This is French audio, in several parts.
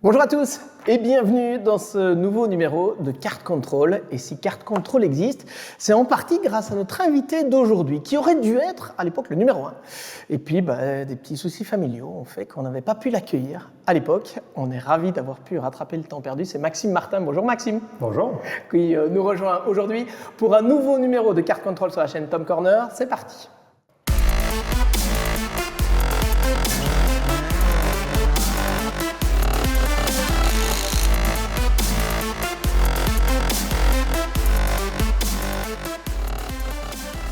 Bonjour à tous et bienvenue dans ce nouveau numéro de Carte Contrôle. Et si Carte Contrôle existe, c'est en partie grâce à notre invité d'aujourd'hui, qui aurait dû être à l'époque le numéro 1. Et puis des petits soucis familiaux ont fait qu'on n'avait pas pu l'accueillir à l'époque. On est ravis d'avoir pu rattraper le temps perdu. C'est Maxime Martin. Bonjour Maxime. Bonjour. Qui nous rejoint aujourd'hui pour un nouveau numéro de Carte Contrôle sur la chaîne Tom Corner. C'est parti.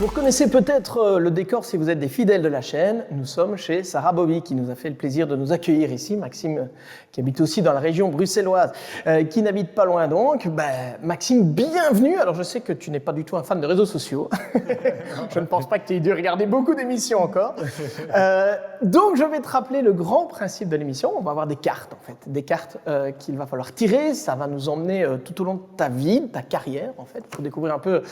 Vous reconnaissez peut-être le décor si vous êtes des fidèles de la chaîne. Nous sommes chez Sarah Bobby qui nous a fait le plaisir de nous accueillir ici. Maxime, qui habite aussi dans la région bruxelloise, qui n'habite pas loin donc. Maxime, bienvenue. Alors je sais que tu n'es pas du tout un fan de réseaux sociaux. Je ne pense pas que tu aies dû regarder beaucoup d'émissions encore. Donc je vais te rappeler le grand principe de l'émission. On va avoir des cartes en fait. Des cartes qu'il va falloir tirer. Ça va nous emmener tout au long de ta vie, de ta carrière en fait, pour découvrir un peu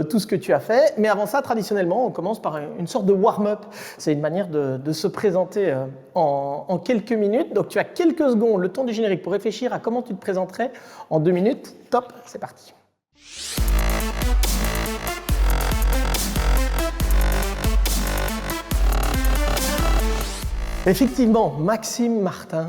tout ce que tu as fait. Mais avant ça, traditionnellement, on commence par une sorte de warm-up. C'est une manière de se présenter en quelques minutes. Donc tu as quelques secondes, le temps du générique, pour réfléchir à comment tu te présenterais en 2 minutes. Top, c'est parti. Effectivement, Maxime Martin,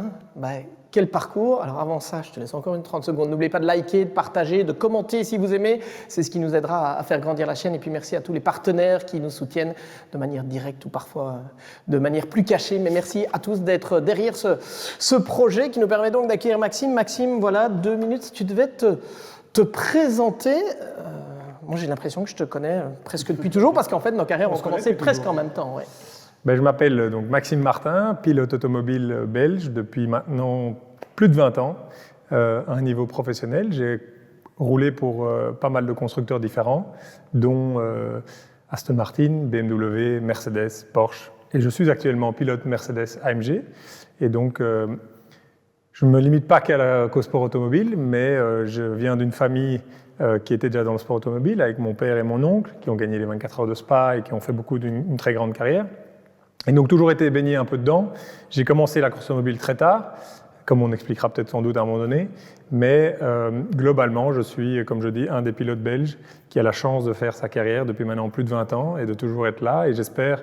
quel parcours. Alors avant ça, je te laisse encore 30 secondes. N'oubliez pas de liker, de partager, de commenter si vous aimez. C'est ce qui nous aidera à faire grandir la chaîne. Et puis merci à tous les partenaires qui nous soutiennent de manière directe ou parfois de manière plus cachée. Mais merci à tous d'être derrière ce projet qui nous permet donc d'accueillir Maxime. Maxime, voilà, 2 minutes. Si tu devais te présenter, moi j'ai l'impression que je te connais presque depuis toujours parce qu'en fait nos carrières ont commencé presque en même temps. Ouais. Je m'appelle donc Maxime Martin, pilote automobile belge depuis maintenant plus de 20 ans, à un niveau professionnel. J'ai roulé pour pas mal de constructeurs différents, dont Aston Martin, BMW, Mercedes, Porsche. Et je suis actuellement pilote Mercedes AMG. Et donc, je ne me limite pas qu'au sport automobile, mais je viens d'une famille qui était déjà dans le sport automobile, avec mon père et mon oncle, qui ont gagné les 24 heures de Spa et qui ont fait d'une très grande carrière. Et donc, toujours été baigné un peu dedans. J'ai commencé la course automobile très tard, comme on expliquera peut-être sans doute à un moment donné. Mais globalement, je suis, comme je dis, un des pilotes belges qui a la chance de faire sa carrière depuis maintenant plus de 20 ans et de toujours être là. Et j'espère,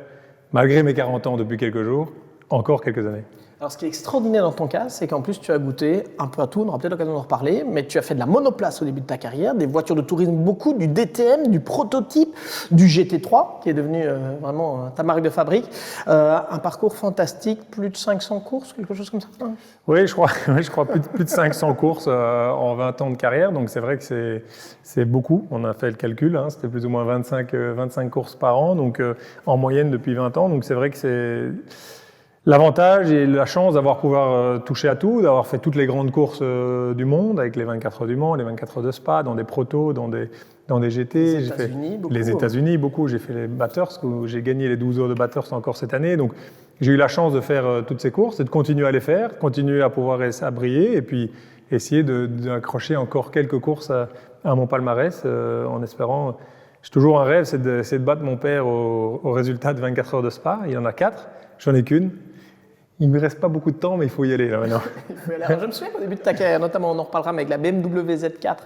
malgré mes 40 ans depuis quelques jours, encore quelques années. Alors, ce qui est extraordinaire dans ton cas, c'est qu'en plus, tu as goûté un peu à tout, on aura peut-être l'occasion d'en reparler, mais tu as fait de la monoplace au début de ta carrière, des voitures de tourisme beaucoup, du DTM, du prototype, du GT3, qui est devenu vraiment ta marque de fabrique. Un parcours fantastique, plus de 500 courses, quelque chose comme ça. Oui, je crois plus de 500 courses en 20 ans de carrière, donc c'est vrai que c'est beaucoup. On a fait le calcul, hein, c'était plus ou moins 25 courses par an, donc en moyenne depuis 20 ans, donc c'est vrai que c'est... L'avantage et la chance d'avoir pouvoir toucher à tout, d'avoir fait toutes les grandes courses du monde, avec les 24 heures du Mans, les 24 heures de Spa, dans des protos, dans des GT. Les États-Unis, beaucoup. J'ai fait les Bathurst, où j'ai gagné les 12 heures de Bathurst encore cette année. Donc j'ai eu la chance de faire toutes ces courses et de continuer à les faire, continuer à pouvoir à briller et puis essayer d'accrocher encore quelques courses à mon palmarès en espérant... J'ai toujours un rêve, c'est de battre mon père au résultat de 24 heures de Spa. Il en a 4, j'en ai qu'une. Il ne me reste pas beaucoup de temps, mais il faut y aller là maintenant. Alors, je me souviens qu'au début de ta carrière, notamment on en reparlera avec la BMW Z4,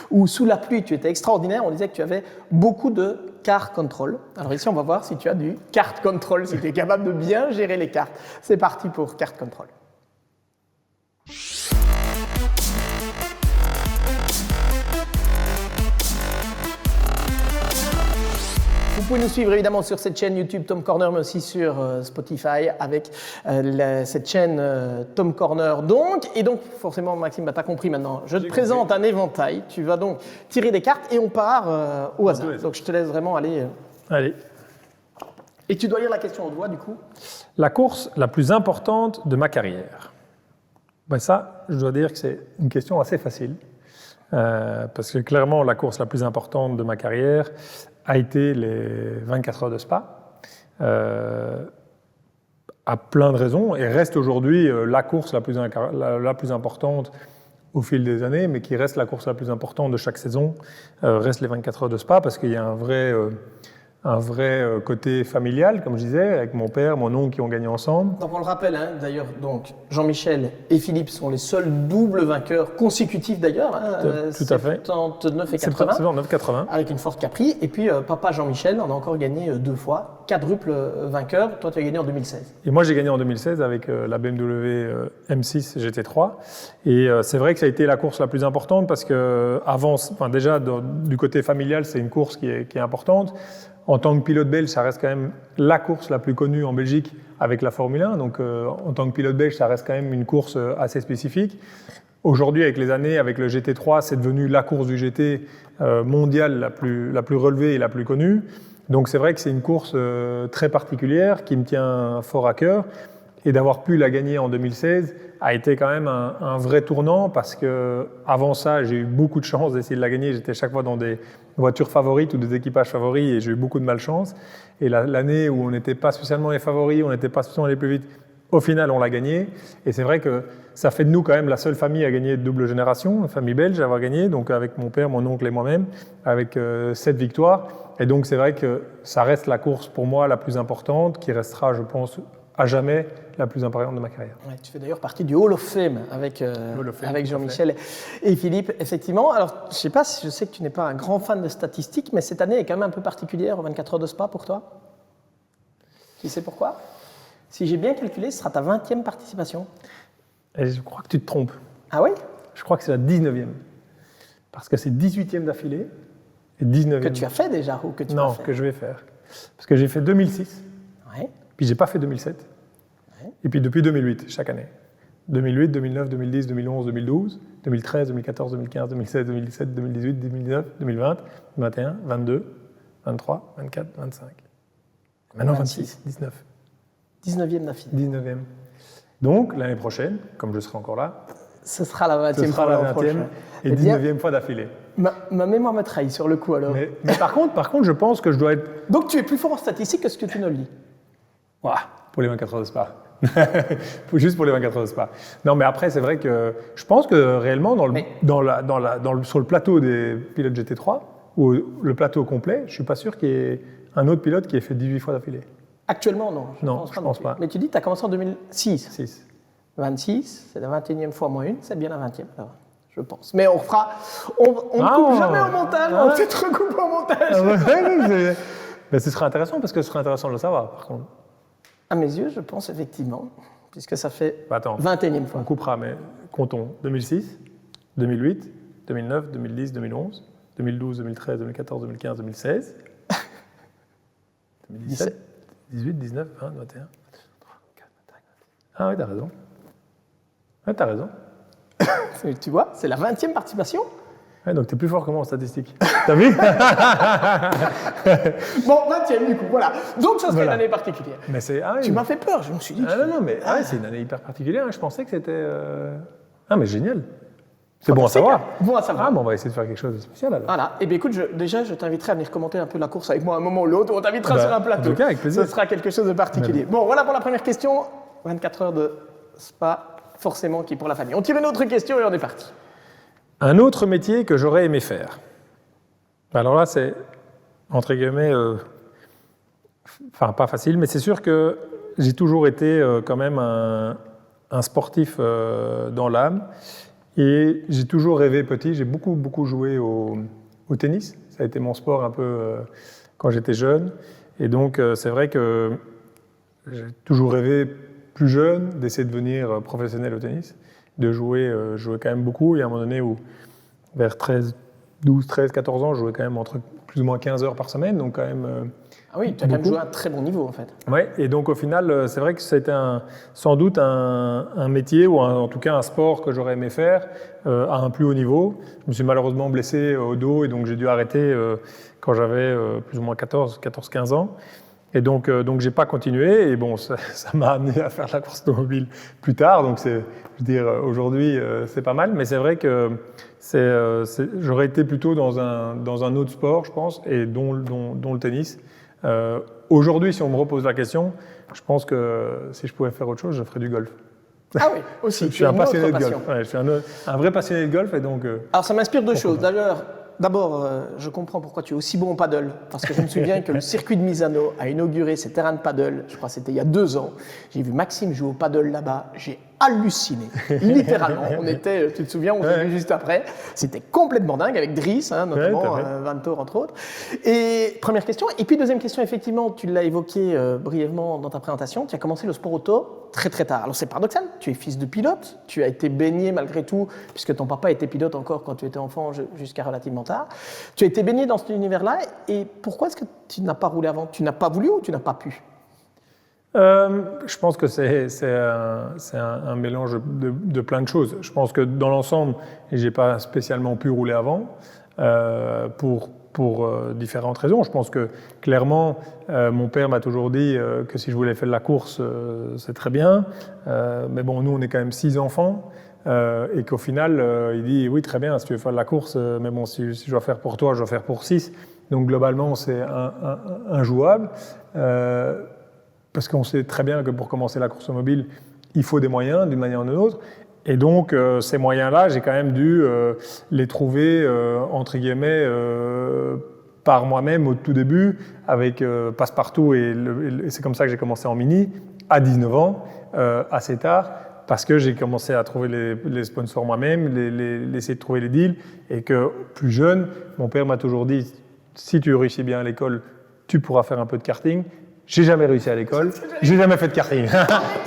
où sous la pluie tu étais extraordinaire, on disait que tu avais beaucoup de car control. Alors ici on va voir si tu as du carte control, si tu es capable de bien gérer les cartes. C'est parti pour carte control. Vous pouvez nous suivre évidemment sur cette chaîne YouTube Tom Corner, mais aussi sur Spotify avec cette chaîne Tom Corner donc. Et donc forcément Maxime, tu as compris maintenant, je te présente un éventail, tu vas donc tirer des cartes et on part au hasard. Donc je te laisse vraiment aller. Allez. Et tu dois lire la question au doigt du coup. La course la plus importante de ma carrière. Ça, je dois dire que c'est une question assez facile. Parce que clairement la course la plus importante de ma carrière a été les 24 heures de Spa, à plein de raisons, et reste aujourd'hui la course la plus importante au fil des années, mais qui reste la course la plus importante de chaque saison, reste les 24 heures de Spa, parce qu'il y a un vrai un vrai côté familial, comme je disais, avec mon père, mon oncle qui ont gagné ensemble. Donc on le rappelle, hein, d'ailleurs, donc Jean-Michel et Philippe sont les seuls doubles vainqueurs consécutifs d'ailleurs, Tout à fait. 79 et 80, 79-80. avec une Ford Capri. Et puis papa Jean-Michel en a encore gagné 2 fois, quadruple vainqueur. Toi, tu as gagné en 2016. Et moi, j'ai gagné en 2016 avec la BMW M6 GT3. Et c'est vrai que ça a été la course la plus importante parce que avant, déjà du côté familial, c'est une course qui est importante. En tant que pilote belge, ça reste quand même la course la plus connue en Belgique avec la Formule 1. Donc, en tant que pilote belge, ça reste quand même une course assez spécifique. Aujourd'hui, avec les années, avec le GT3, c'est devenu la course du GT mondiale la plus relevée et la plus connue. Donc, c'est vrai que c'est une course très particulière qui me tient fort à cœur. Et d'avoir pu la gagner en 2016 a été quand même un vrai tournant parce que avant ça, j'ai eu beaucoup de chance d'essayer de la gagner. J'étais chaque fois dans des voitures favorites ou des équipages favoris et j'ai eu beaucoup de malchance. Et l'année où on n'était pas spécialement les favoris, on n'était pas spécialement les plus vite, au final, on l'a gagné. Et c'est vrai que ça fait de nous quand même la seule famille à gagner de double génération, une famille belge à avoir gagné, donc avec mon père, mon oncle et moi-même, avec 7 victoires. Et donc c'est vrai que ça reste la course pour moi la plus importante, qui restera, je pense, à jamais la plus importante de ma carrière. Ouais, tu fais d'ailleurs partie du Hall of Fame avec Jean-Michel et Philippe, effectivement. Alors, je sais pas, je sais que tu n'es pas un grand fan de statistiques, mais cette année est quand même un peu particulière aux 24 heures de Spa pour toi. Tu sais pourquoi? Si j'ai bien calculé, ce sera ta 20e participation. Et je crois que tu te trompes. Ah oui? Je crois que c'est la 19e. Parce que c'est 18e d'affilée et 19e. Que tu as fait déjà ou que tu vas faire? Non, que je vais faire. Parce que j'ai fait 2006. Ouais. Puis j'ai pas fait 2007. Ouais. Et puis depuis 2008, chaque année. 2008, 2009, 2010, 2011, 2012, 2013, 2014, 2015, 2016, 2017, 2018, 2019, 2020, 2021, 2022, 23, 24, 25. Maintenant 26, 19. 19e d'affilée. 19e. Donc l'année prochaine, comme je serai encore là, ce sera la 20e fois l'an prochain. Et 19e fois d'affilée. Ma mémoire me trahit sur le coup alors. Mais par contre, je pense que je dois être... Donc tu es plus fort en statistique que ce que tu ne le dis. Ouah, pour les 24 heures de Spa. Juste pour les 24 heures de Spa. Non, mais après, c'est vrai que je pense que réellement, sur le plateau des pilotes GT3, ou le plateau complet, je ne suis pas sûr qu'il y ait un autre pilote qui ait fait 18 fois d'affilée. Actuellement, non. Je ne pense pas. Mais tu dis que tu as commencé en 2006. 6. 26, c'est la 21e fois moins 1, c'est bien la 20e. Alors, je pense. Mais on fera. On ne coupe jamais au montage, on peut-être recoupe au montage. Mais ce serait intéressant parce que ce serait intéressant de le savoir, par contre. À mes yeux, je pense effectivement, puisque ça fait 21e fois. On coupera, mais comptons 2006, 2008, 2009, 2010, 2011, 2012, 2013, 2014, 2015, 2016, 2017, 18, 19, 20, 21, 22, 23, 24, 25. Ah oui, t'as raison. Ouais, t'as raison. Tu vois, c'est la 20e participation. Ouais, donc t'es plus fort que moi en statistique. T'as vu? Bon, 20e du coup, voilà. Donc ça serait une année particulière. Mais tu m'as fait peur, je me suis dit. Non, mais c'est une année hyper particulière. Je pensais que c'était... Ah, mais génial. C'est bon à savoir. Bon à savoir. Ah, bon, on va essayer de faire quelque chose de spécial alors. Voilà. Et bien écoute, je t'inviterai à venir commenter un peu la course avec moi à un moment ou l'autre. On t'invitera sur un plateau. En tout cas, avec plaisir. Ce sera quelque chose de particulier. Bon, voilà pour la première question. 24 heures de Spa, forcément, qui est pour la famille. On tire une autre question et on est parti. Un autre métier que j'aurais aimé faire. Alors là, c'est, entre guillemets, pas facile, mais c'est sûr que j'ai toujours été quand même un sportif dans l'âme. Et j'ai toujours rêvé petit. J'ai beaucoup joué au tennis. Ça a été mon sport un peu quand j'étais jeune. Et donc, c'est vrai que j'ai toujours rêvé plus jeune d'essayer de devenir professionnel au tennis, de jouer quand même beaucoup. Il y a un moment donné où, vers 12, 13, 14 ans, je jouais quand même entre plus ou moins 15 heures par semaine, donc quand même ah oui, tu as quand même joué à un très bon niveau en fait. Oui, et donc au final, c'est vrai que ça a été sans doute un métier ou en tout cas un sport que j'aurais aimé faire à un plus haut niveau. Je me suis malheureusement blessé au dos et donc j'ai dû arrêter quand j'avais plus ou moins 14-15 ans. Et donc j'ai pas continué et bon, ça m'a amené à faire la course automobile plus tard. Donc aujourd'hui c'est pas mal, mais c'est vrai que j'aurais été plutôt dans un autre sport, je pense, et dont le tennis. Aujourd'hui, si on me repose la question, je pense que si je pouvais faire autre chose, je ferais du golf. Ah oui, aussi. Je suis un passionné de golf. Ouais, je suis un vrai passionné de golf et donc. Alors ça m'inspire deux choses. D'ailleurs, d'abord, je comprends pourquoi tu es aussi bon au paddle, parce que je me souviens que le circuit de Misano a inauguré ses terrains de paddle, je crois que c'était il y a 2 ans. J'ai vu Maxime jouer au paddle là-bas, j'ai halluciné, littéralement. On était, tu te souviens, on s'est vu juste après. C'était complètement dingue avec Driss, notamment, Vantor entre autres. Et première question. Et puis deuxième question, effectivement, tu l'as évoqué brièvement dans ta présentation, tu as commencé le sport auto très très tard. Alors c'est paradoxal, tu es fils de pilote, tu as été baigné malgré tout, puisque ton papa était pilote encore quand tu étais enfant jusqu'à relativement tard. Tu as été baigné dans cet univers-là, et pourquoi est-ce que tu n'as pas roulé avant? Tu n'as pas voulu ou tu n'as pas pu? Je pense que c'est un mélange de plein de choses. Je pense que dans l'ensemble, je n'ai pas spécialement pu rouler avant pour différentes raisons. Je pense que clairement, mon père m'a toujours dit que si je voulais faire de la course, c'est très bien. Mais bon, nous, on est quand même 6 enfants. Et qu'au final, il dit oui, très bien, si tu veux faire de la course, mais bon, si je dois faire pour toi, je dois faire pour 6. Donc globalement, c'est injouable. Parce qu'on sait très bien que pour commencer la course automobile, il faut des moyens d'une manière ou d'une autre. Et donc, ces moyens-là, j'ai quand même dû les trouver, entre guillemets, par moi-même au tout début, avec Passepartout. Et c'est comme ça que j'ai commencé en mini, à 19 ans, assez tard, parce que j'ai commencé à trouver les sponsors moi-même, essayer de trouver les deals. Et que plus jeune, mon père m'a toujours dit, si tu réussis bien à l'école, tu pourras faire un peu de karting. J'ai jamais réussi à l'école, j'ai jamais fait de karting.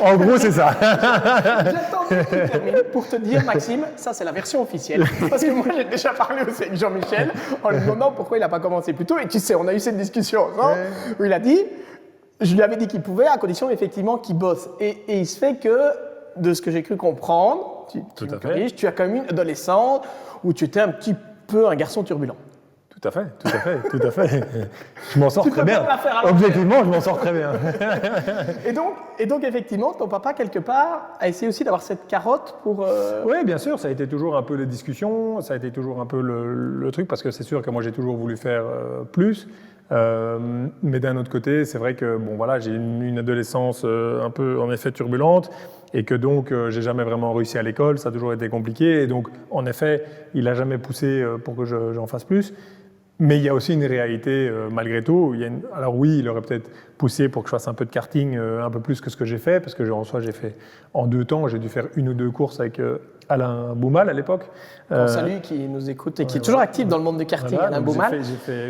En gros, c'est ça. J'attendais que tu termines pour te dire, Maxime, ça c'est la version officielle. Parce que moi j'ai déjà parlé aussi avec Jean-Michel en lui demandant pourquoi il n'a pas commencé plus tôt. Et tu sais, on a eu cette discussion ensemble où il a dit, je lui avais dit qu'il pouvait à condition effectivement qu'il bosse. Et il se fait que, de ce que j'ai cru comprendre, tu me corriges, tu as quand même une adolescence où tu étais un petit peu un garçon turbulent. Tout à fait. Je m'en sors très bien. Objectivement, je m'en sors très bien. Et donc, effectivement, ton papa, quelque part, a essayé aussi d'avoir cette carotte pour... Oui, bien sûr, ça a été toujours un peu les discussions, ça a été toujours un peu le truc, parce que c'est sûr que moi, j'ai toujours voulu faire plus. Mais d'un autre côté, c'est vrai que bon, voilà, j'ai une adolescence un peu, en effet, turbulente, et que donc, j'ai jamais vraiment réussi à l'école, ça a toujours été compliqué. Et donc, en effet, il n'a jamais poussé pour que j'en fasse plus. Mais il y a aussi une réalité, malgré tout. Alors oui, il aurait peut-être poussé pour que je fasse un peu de karting, un peu plus que ce que j'ai fait, parce que en soi, j'ai fait en 2 temps, j'ai dû faire 1 ou 2 courses avec Alain Boumal à l'époque. Salut, qui nous écoute et qui est toujours actif dans le monde du karting, Alain Boumal.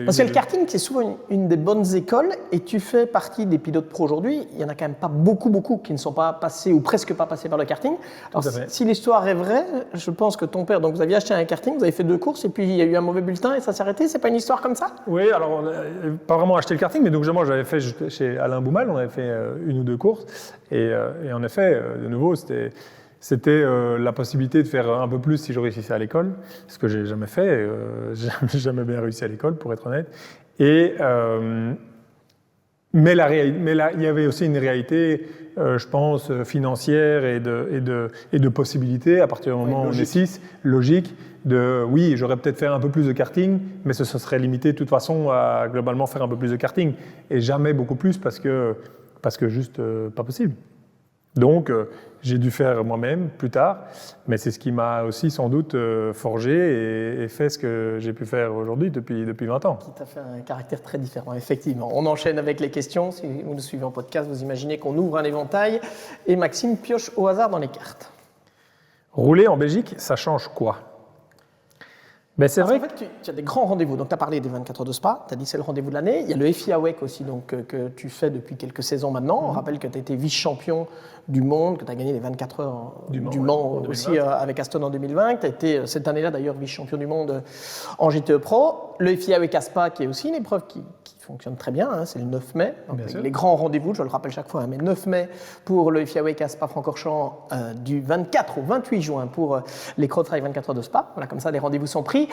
Parce que le karting, c'est souvent une des bonnes écoles, et tu fais partie des pilotes pro aujourd'hui. Il n'y en a quand même pas beaucoup qui ne sont pas passés, ou presque pas passés par le karting. Alors, si l'histoire est vraie, je pense que ton père, donc vous aviez acheté un karting, vous avez fait 2 courses, et puis il y a eu un mauvais bulletin et ça s'est arrêté. C'est pas une histoire comme ça? Oui, alors on n'a pas vraiment acheté le karting, mais donc moi j'avais fait chez Alain Boumal, on avait fait 1 ou 2 courses, et en effet, de nouveau, c'était la possibilité de faire un peu plus si je réussissais à l'école, ce que j'ai jamais fait, j'ai jamais bien réussi à l'école, pour être honnête. Mais il y avait aussi une réalité, je pense, financière et de possibilités, à partir du moment où on est 6, logique, oui, j'aurais peut-être fait un peu plus de karting, mais ce serait limité de toute façon à globalement faire un peu plus de karting, et jamais beaucoup plus parce que juste pas possible. Donc, j'ai dû faire moi-même plus tard, mais c'est ce qui m'a aussi sans doute forgé et fait ce que j'ai pu faire aujourd'hui depuis 20 ans. Qui t'a fait un caractère très différent, effectivement. On enchaîne avec les questions. Si vous nous suivez en podcast, vous imaginez qu'on ouvre un éventail et Maxime pioche au hasard dans les cartes. Rouler en Belgique, ça change quoi? Ben c'est vrai que tu as des grands rendez-vous. Donc, tu as parlé des 24 heures de Spa, tu as dit que c'est le rendez-vous de l'année. Il y a le FIA WEC aussi, donc, que tu fais depuis quelques saisons maintenant. On rappelle que tu as été vice-champion du monde, que tu as gagné les 24 heures du Mans aussi avec Aston en 2020. Tu as été cette année-là d'ailleurs vice-champion du monde en GTE Pro. Le FIA WEC à Spa, qui est aussi une épreuve qui fonctionne très bien, c'est le 9 mai. Donc, les grands rendez-vous, je le rappelle chaque fois, mais 9 mai pour le FIA WEC à Spa-Francorchamps, du 24 au 28 juin pour les Crowdtrack 24 heures de Spa. Voilà, comme ça, les rendez-vous sont pris.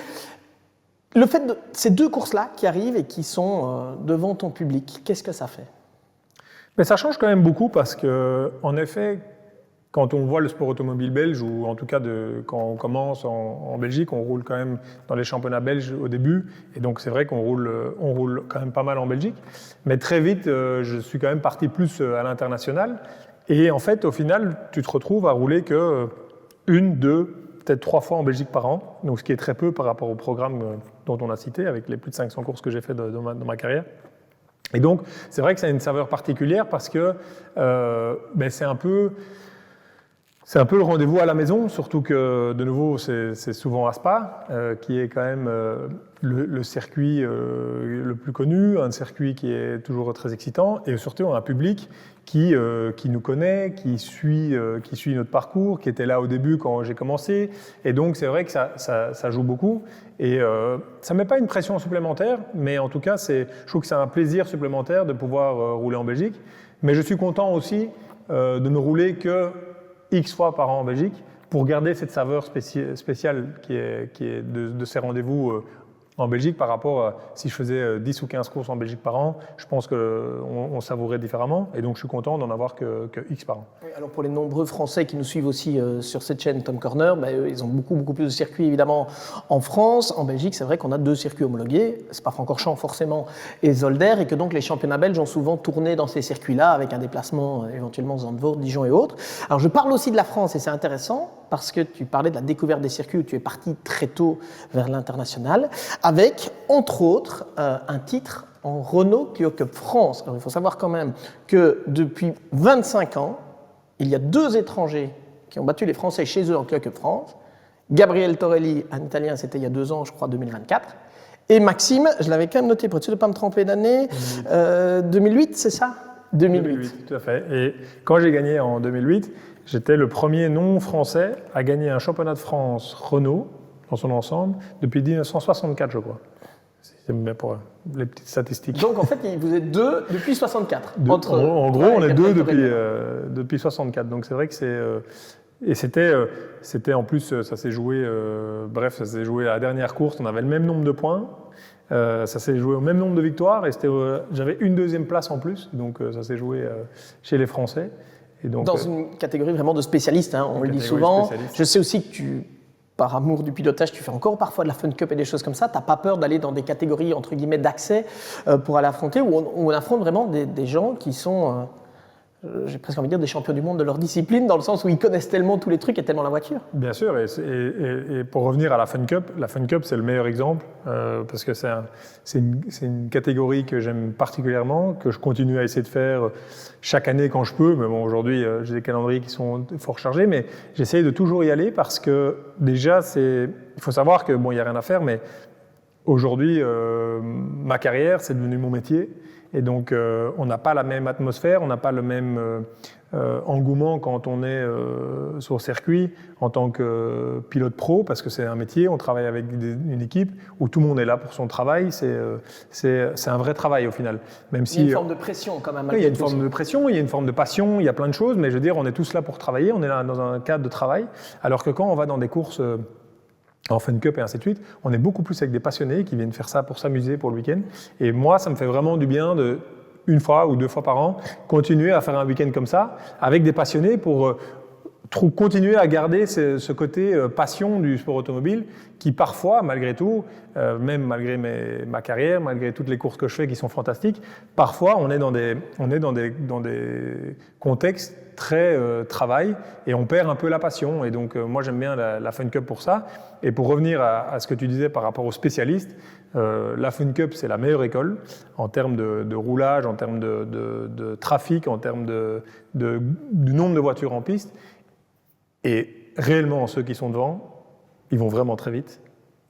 Le fait de ces 2 courses-là qui arrivent et qui sont devant ton public, qu'est-ce que ça fait? Mais ça change quand même beaucoup parce que, en effet, quand on voit le sport automobile belge, ou en tout cas quand on commence en Belgique, on roule quand même dans les championnats belges au début, et donc c'est vrai qu'on roule quand même pas mal en Belgique. Mais très vite, je suis quand même parti plus à l'international, et en fait, au final, tu te retrouves à rouler que 1, 2, peut-être 3 fois en Belgique par an, donc ce qui est très peu par rapport au programme dont on a cité, avec les plus de 500 courses que j'ai fait dans ma carrière. Et donc, c'est vrai que ça a une saveur particulière parce que c'est un peu le rendez-vous à la maison, surtout que, de nouveau, c'est souvent à Spa, qui est quand même le circuit le plus connu, un circuit qui est toujours très excitant, et surtout un public qui nous connaît, qui suit notre parcours, qui était là au début quand j'ai commencé. Et donc, c'est vrai que ça joue beaucoup. Et ça ne met pas une pression supplémentaire, mais en tout cas, je trouve que c'est un plaisir supplémentaire de pouvoir rouler en Belgique. Mais je suis content aussi de ne rouler que X fois par an en Belgique pour garder cette saveur spéciale qui est de ces rendez-vous en Belgique par rapport à si je faisais 10 ou 15 courses en Belgique par an. Je pense qu'on savourerait différemment et donc je suis content d'en avoir que X par an. Oui, alors pour les nombreux Français qui nous suivent aussi sur cette chaîne Tom Corner, eux, ils ont beaucoup plus de circuits évidemment en France. En Belgique, c'est vrai qu'on a 2 circuits homologués, Spa-Francorchamps forcément et Zolder, et que donc les championnats belges ont souvent tourné dans ces circuits-là avec un déplacement éventuellement Zandvoort, Dijon et autres. Alors je parle aussi de la France et c'est intéressant parce que tu parlais de la découverte des circuits où tu es parti très tôt vers l'international, avec, entre autres, un titre en Renault Clio Cup France. Alors il faut savoir quand même que depuis 25 ans, il y a 2 étrangers qui ont battu les Français chez eux en Clio Cup France. Gabriel Torelli, un Italien, c'était il y a 2 ans, je crois, 2024. Et Maxime, je l'avais quand même noté pour être sûr de ne pas me tromper d'année, 2008, c'est ça ? 2008, tout à fait. Et quand j'ai gagné en 2008, j'étais le premier non-français à gagner un championnat de France Renault dans son ensemble depuis 1964, je crois. C'est bien pour les petites statistiques. Donc en fait, vous êtes 2 depuis 64. En gros, on est 2 depuis 64. Donc c'est vrai que c'est... et c'était en plus, ça s'est joué... ça s'est joué à la dernière course, on avait le même nombre de points. Ça s'est joué au même nombre de victoires et j'avais une 2e place en plus. Donc ça s'est joué chez les Français. Et donc, dans une catégorie vraiment de spécialistes, hein, on le dit souvent. Je sais aussi que par amour du pilotage, tu fais encore parfois de la Fun Cup et des choses comme ça. Tu n'as pas peur d'aller dans des catégories entre guillemets d'accès pour aller affronter, où on affronte vraiment des gens qui sont, j'ai presque envie de dire, des champions du monde de leur discipline, dans le sens où ils connaissent tellement tous les trucs et tellement la voiture. Bien sûr, et pour revenir à la Fun Cup, c'est le meilleur exemple, parce que c'est une catégorie que j'aime particulièrement, que je continue à essayer de faire chaque année quand je peux, mais bon, aujourd'hui, j'ai des calendriers qui sont fort chargés, mais j'essaye de toujours y aller parce que déjà, il faut savoir que, bon, il n'y a rien à faire, mais aujourd'hui, ma carrière, c'est devenu mon métier. Et donc, on n'a pas la même atmosphère, on n'a pas le même engouement quand on est sur circuit en tant que pilote pro, parce que c'est un métier, on travaille avec une équipe où tout le monde est là pour son travail, c'est un vrai travail au final. Même si, il y a une forme de pression quand même. Il y a une forme de pression, il y a une forme de passion, il y a plein de choses, mais je veux dire, on est tous là pour travailler, on est là dans un cadre de travail, alors que quand on va dans des courses... en Fun Cup et ainsi de suite, on est beaucoup plus avec des passionnés qui viennent faire ça pour s'amuser pour le week-end. Et moi, ça me fait vraiment du bien de, 1 fois ou 2 fois par an, continuer à faire un week-end comme ça, avec des passionnés pour continuer à garder ce côté passion du sport automobile qui parfois, malgré tout, même malgré ma carrière, malgré toutes les courses que je fais qui sont fantastiques, parfois on est dans des contextes très travail et on perd un peu la passion. Et donc moi j'aime bien la Fun Cup pour ça. Et pour revenir à ce que tu disais par rapport aux spécialistes, la Fun Cup c'est la meilleure école en termes de roulage, en termes de trafic, en termes du nombre de voitures en piste. Et réellement, ceux qui sont devant, ils vont vraiment très vite.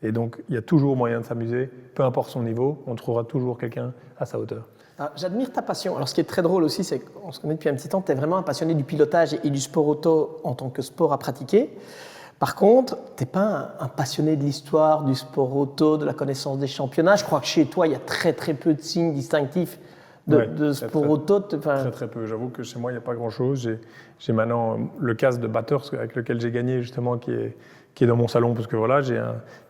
Et donc, il y a toujours moyen de s'amuser, peu importe son niveau, on trouvera toujours quelqu'un à sa hauteur. J'admire ta passion. Alors, ce qui est très drôle aussi, c'est qu'on se connaît depuis un petit temps, tu es vraiment un passionné du pilotage et du sport auto en tant que sport à pratiquer. Par contre, tu n'es pas un passionné de l'histoire, du sport auto, de la connaissance des championnats. Je crois que chez toi, il y a très peu de signes distinctifs de sport auto. Très peu. J'avoue que chez moi, il n'y a pas grand-chose. J'ai maintenant le casque de batteur avec lequel j'ai gagné, justement, qui est dans mon salon, parce que voilà,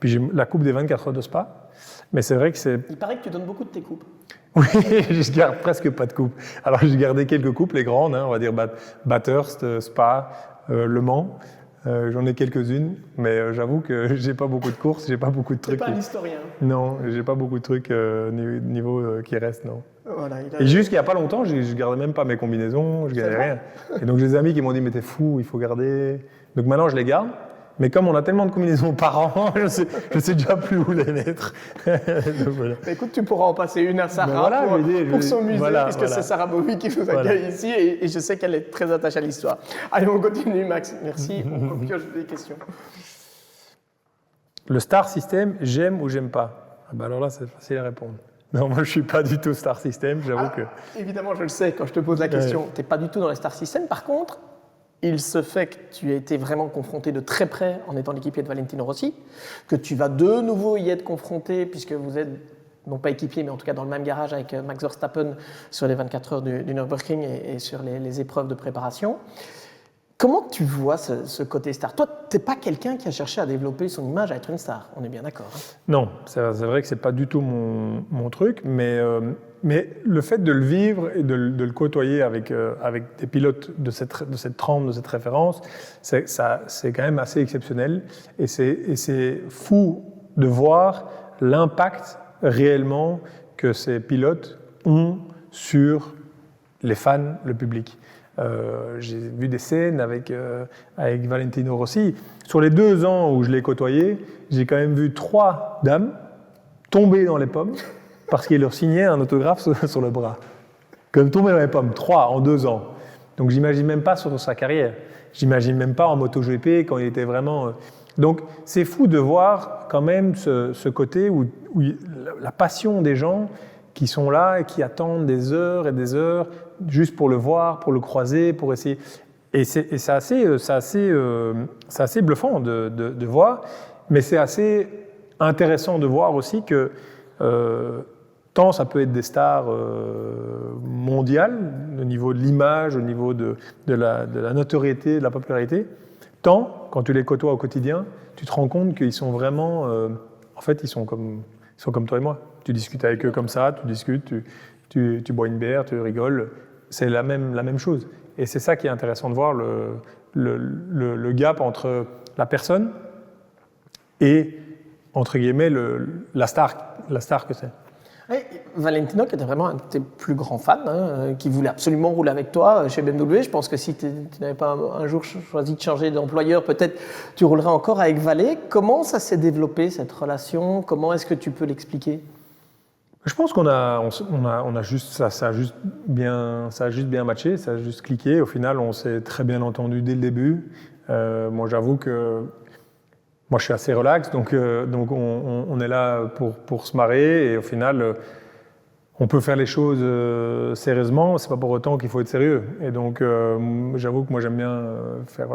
puis j'ai la coupe des 24 heures de Spa. Mais c'est vrai que c'est... Il paraît que tu donnes beaucoup de tes coupes. Oui, je garde presque pas de coupes. Alors, j'ai gardé quelques coupes, les grandes, hein, on va dire Bathurst, Spa, Le Mans. J'en ai quelques-unes, mais j'avoue que j'ai pas beaucoup de courses, j'ai pas beaucoup de trucs. T'es pas un historien. Non, j'ai pas beaucoup de trucs niveau qui restent, non. Voilà, Et jusqu'il y a pas longtemps, je gardais même pas mes combinaisons, je gardais rien. Et donc j'ai des amis qui m'ont dit mais t'es fou, il faut garder. Donc maintenant je les garde, Mais comme on a tellement de combinaisons par an, je sais déjà plus où les mettre. Donc, voilà. Écoute, tu pourras en passer une à Sarah voilà, pour son musée, puisque c'est Sarah Bobby qui nous accueille ici, et je sais qu'elle est très attachée à l'histoire. Allez, on continue, Max. Merci. On pioche des questions. Le star system, j'aime ou j'aime pas? Alors là, c'est facile à répondre. Non, moi, je suis pas du tout star system, j'avoue que... Évidemment, je le sais, quand je te pose la question, tu n'es pas du tout dans les star system. Par contre, il se fait que tu as été vraiment confronté de très près en étant l'équipier de Valentino Rossi, que tu vas de nouveau y être confronté, puisque vous êtes, non pas équipier, mais en tout cas dans le même garage avec Max Verstappen sur les 24 heures du Nürburgring et sur les épreuves de préparation. Comment tu vois ce côté star? Toi, tu n'es pas quelqu'un qui a cherché à développer son image à être une star, on est bien d'accord. Hein? Non, c'est vrai que ce n'est pas du tout mon truc, mais le fait de le vivre et de le côtoyer avec des pilotes de cette trempe, de cette référence, c'est quand même assez exceptionnel. Et c'est fou de voir l'impact réellement que ces pilotes ont sur les fans, le public. J'ai vu des scènes avec Valentino Rossi. Sur les 2 ans où je l'ai côtoyé, j'ai quand même vu 3 dames tomber dans les pommes parce qu'il leur signait un autographe sur le bras. Comme tomber dans les pommes, 3 en 2 ans. Donc j'imagine même pas sur sa carrière. J'imagine même pas en MotoGP quand il était vraiment... Donc c'est fou de voir quand même ce côté où la passion des gens qui sont là et qui attendent des heures et des heures juste pour le voir, pour le croiser, pour essayer. Et c'est assez bluffant de voir, mais c'est assez intéressant de voir aussi que tant ça peut être des stars mondiales, au niveau de l'image, au niveau de la notoriété, de la popularité, tant, quand tu les côtoies au quotidien, tu te rends compte qu'ils sont vraiment... en fait, ils sont comme toi et moi. Tu discutes avec eux comme ça, tu discutes, tu bois une bière, tu rigoles. C'est la même chose. Et c'est ça qui est intéressant de voir, le gap entre la personne et, entre guillemets, la star que c'est. Et Valentino, qui était vraiment un de tes plus grands fans, hein, qui voulait absolument rouler avec toi chez BMW. Je pense que si tu n'avais pas un jour choisi de changer d'employeur, peut-être tu roulerais encore avec Valé. Comment ça s'est développé, cette relation? Comment est-ce que tu peux l'expliquer? Je pense qu'on a juste ça a juste bien matché, ça a juste cliqué. Au final, on s'est très bien entendu dès le début. Moi, j'avoue que moi, je suis assez relax, donc on est là pour se marrer. Et au final, on peut faire les choses sérieusement. C'est pas pour autant qu'il faut être sérieux. Et donc, j'avoue que moi, j'aime bien faire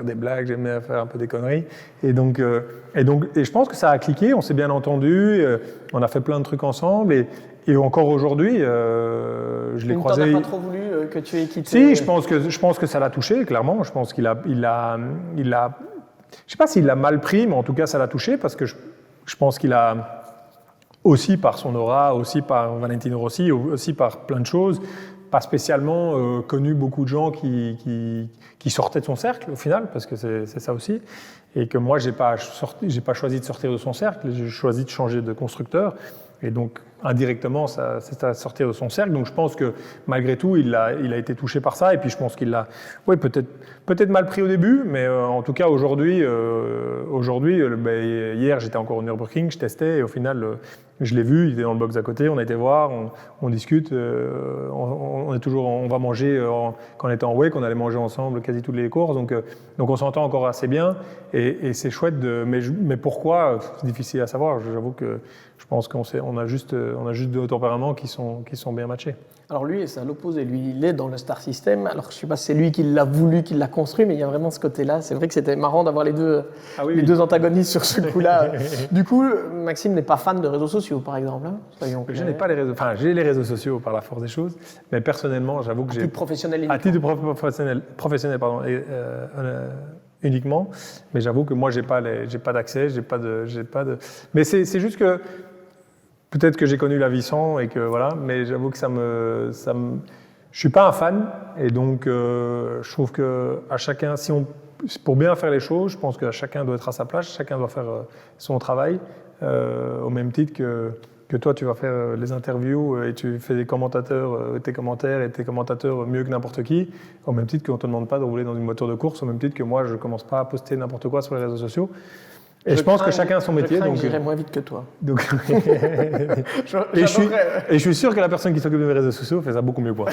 des blagues, j'aime bien faire un peu des conneries. Et je pense que ça a cliqué. On s'est bien entendu. On a fait plein de trucs ensemble. Et encore aujourd'hui, je l'ai croisé. Tu n'en as pas trop voulu que tu aies quitté? Si, je pense que ça l'a touché, clairement. Je pense qu'il a je sais pas s'il l'a mal pris, mais en tout cas, ça l'a touché parce que je pense qu'il a, aussi par son aura, aussi par Valentino Rossi, aussi par plein de choses, pas spécialement connu beaucoup de gens qui sortaient de son cercle au final, parce que c'est ça aussi. Et que moi, j'ai pas choisi de sortir de son cercle, j'ai choisi de changer de constructeur. Et donc, indirectement, c'est à sortir de son cercle. Donc, je pense que malgré tout, il a été touché par ça. Et puis, je pense qu'il l'a, oui, peut-être mal pris au début, mais en tout cas, aujourd'hui, hier, j'étais encore au Nürburgring, je testais, et au final, je l'ai vu, il était dans le box à côté, on a été voir, on discute, on va manger, quand on était en wake, on allait manger ensemble quasi toutes les courses, donc on s'entend encore assez bien, et c'est chouette, mais pourquoi, c'est difficile à savoir, j'avoue que je pense qu'on a juste 2 tempéraments qui sont bien matchés. Alors lui, c'est à l'opposé, lui, il est dans le Star System, alors je ne sais pas si c'est lui qui l'a voulu, qui l'a construit, mais il y a vraiment ce côté-là, c'est vrai que c'était marrant d'avoir les deux antagonistes sur ce coup-là. Du coup, Maxime n'est pas fan de réseaux sociaux, par exemple, hein, je n'ai pas les réseaux, enfin j'ai les réseaux sociaux par la force des choses, mais personnellement, j'avoue que j'ai... À titre professionnel, pardon, uniquement, mais j'avoue que moi j'ai pas d'accès, j'ai pas de... Mais c'est juste que peut-être que j'ai connu la vie sans et que voilà, mais j'avoue que je suis pas un fan et donc je trouve que à chacun, pour bien faire les choses, je pense que chacun doit être à sa place, chacun doit faire son travail au même titre que que toi tu vas faire les interviews et tu fais tes commentaires et tes commentateurs mieux que n'importe qui, au même titre qu'on ne te demande pas de rouler dans une voiture de course, au même titre que moi je ne commence pas à poster n'importe quoi sur les réseaux sociaux. Et je pense que chacun a son métier. Donc j'irai moins vite que toi. Donc et je suis sûr que la personne qui s'occupe de mes réseaux sociaux fait ça beaucoup mieux que moi.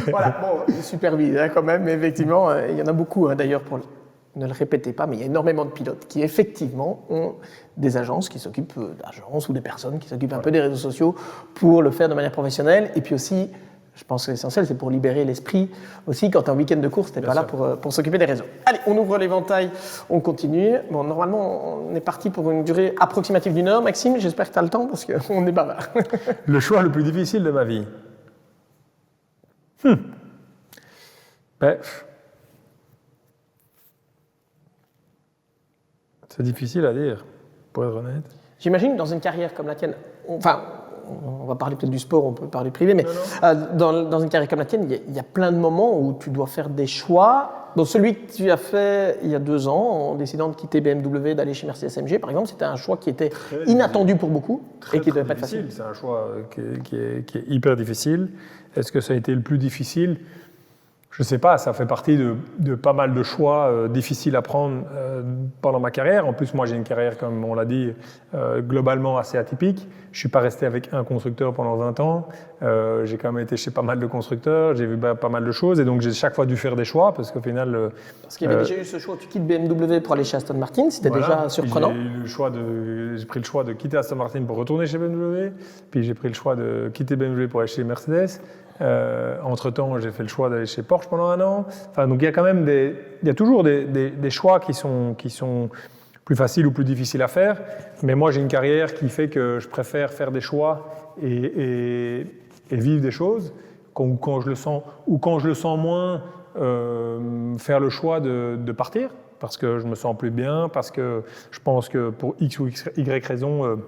Voilà, bon, super vite quand même, mais effectivement, il y en a beaucoup d'ailleurs pour... Ne le répétez pas, mais il y a énormément de pilotes qui, effectivement, ont des agences qui s'occupent d'agences ou des personnes qui s'occupent un peu des réseaux sociaux pour le faire de manière professionnelle. Et puis aussi, je pense que l'essentiel, c'est pour libérer l'esprit aussi. Quand tu es en week-end de course, tu n'es pas là pour s'occuper des réseaux. Allez, on ouvre l'éventail, on continue. Bon, normalement, on est parti pour une durée approximative d'1 heure. Maxime, j'espère que tu as le temps parce qu'on est bavard. Le choix le plus difficile de ma vie. C'est difficile à dire, pour être honnête. J'imagine que dans une carrière comme la tienne, on va parler peut-être du sport, on peut parler privé, mais dans une carrière comme la tienne, il y a plein de moments où tu dois faire des choix. Donc celui que tu as fait il y a 2 ans, en décidant de quitter BMW, d'aller chez Mercedes-AMG, par exemple, c'était un choix qui était inattendu pour beaucoup et qui ne devait pas être facile. C'est un choix qui est hyper difficile. Est-ce que ça a été le plus difficile ? Je ne sais pas, ça fait partie de pas mal de choix difficiles à prendre pendant ma carrière. En plus, moi, j'ai une carrière, comme on l'a dit, globalement assez atypique. Je ne suis pas resté avec un constructeur pendant 20 ans. J'ai quand même été chez pas mal de constructeurs, j'ai vu pas mal de choses. Et donc, j'ai chaque fois dû faire des choix parce qu'au final... Parce qu'il y avait déjà eu ce choix, tu quittes BMW pour aller chez Aston Martin, c'était déjà surprenant. J'ai pris le choix de quitter Aston Martin pour retourner chez BMW. Puis, j'ai pris le choix de quitter BMW pour aller chez Mercedes. Entre-temps, j'ai fait le choix d'aller chez Porsche pendant 1 an. Enfin, donc il y a quand même il y a toujours des choix qui sont plus faciles ou plus difficiles à faire. Mais moi, j'ai une carrière qui fait que je préfère faire des choix et vivre des choses quand je le sens, ou quand je le sens moins, faire le choix de partir parce que je me sens plus bien, parce que je pense que pour X ou Y raison,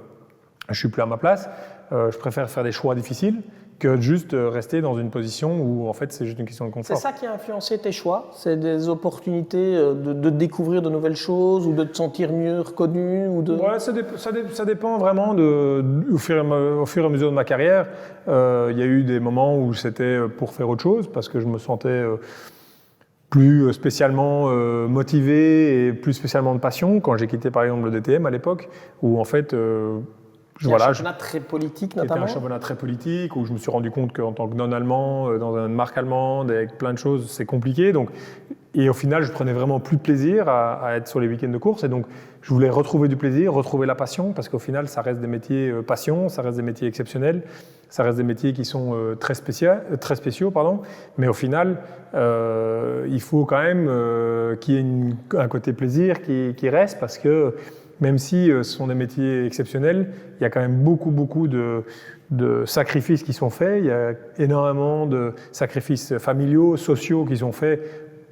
je suis plus à ma place. Je préfère faire des choix difficiles que de juste rester dans une position où en fait c'est juste une question de confort. C'est ça qui a influencé tes choix? C'est des opportunités de découvrir de nouvelles choses ou de te sentir mieux reconnu ou de... Ouais, ça dépend vraiment au fur et à mesure de ma carrière. Il y a eu des moments où c'était pour faire autre chose parce que je me sentais plus spécialement motivé et plus spécialement de passion quand j'ai quitté par exemple le DTM à l'époque où en fait... un championnat très politique notamment. C'était un championnat très politique où je me suis rendu compte qu'en tant que non-allemand, dans une marque allemande, avec plein de choses, c'est compliqué. Donc, et au final, je prenais vraiment plus de plaisir à être sur les week-ends de course. Et donc, je voulais retrouver du plaisir, retrouver la passion, parce qu'au final, ça reste des métiers passion, ça reste des métiers exceptionnels, ça reste des métiers qui sont très spéciaux. Mais au final, il faut quand même qu'il y ait un côté plaisir qui reste, parce que même si ce sont des métiers exceptionnels, il y a quand même beaucoup de sacrifices qui sont faits. Il y a énormément de sacrifices familiaux, sociaux qui sont faits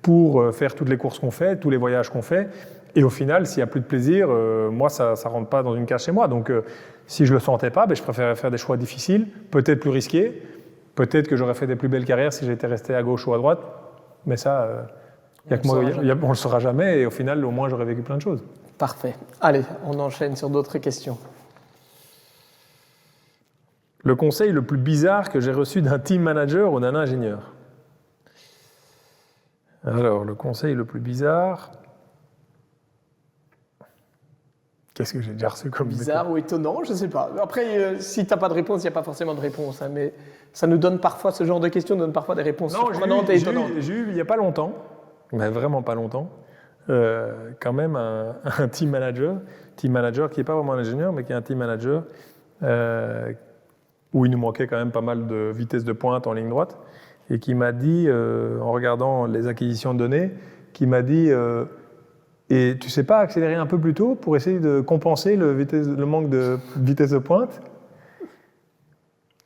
pour faire toutes les courses qu'on fait, tous les voyages qu'on fait. Et au final, s'il n'y a plus de plaisir, moi, ça ne rentre pas dans une case chez moi. Donc, si je ne le sentais pas, je préférais faire des choix difficiles, peut-être plus risqués. Peut-être que j'aurais fait des plus belles carrières si j'étais resté à gauche ou à droite. Mais ça, on ne le saura jamais. Et au final, au moins, j'aurais vécu plein de choses. Parfait. Allez, on enchaîne sur d'autres questions. Le conseil le plus bizarre que j'ai reçu d'un team manager ou d'un ingénieur. Alors, le conseil le plus bizarre... Qu'est-ce que j'ai déjà reçu comme bizarre ou étonnant, je ne sais pas. Après, si tu n'as pas de réponse, il n'y a pas forcément de réponse. Hein, mais ça nous donne parfois, ce genre de questions donne parfois des réponses surprenantes et étonnantes. J'ai eu il n'y a pas longtemps, mais vraiment pas longtemps, quand même un team manager qui n'est pas vraiment un ingénieur, mais qui est un team manager, où il nous manquait quand même pas mal de vitesse de pointe en ligne droite, et qui m'a dit, en regardant les acquisitions de données, qui m'a dit et tu ne sais pas accélérer un peu plus tôt pour essayer de compenser le manque de vitesse de pointe?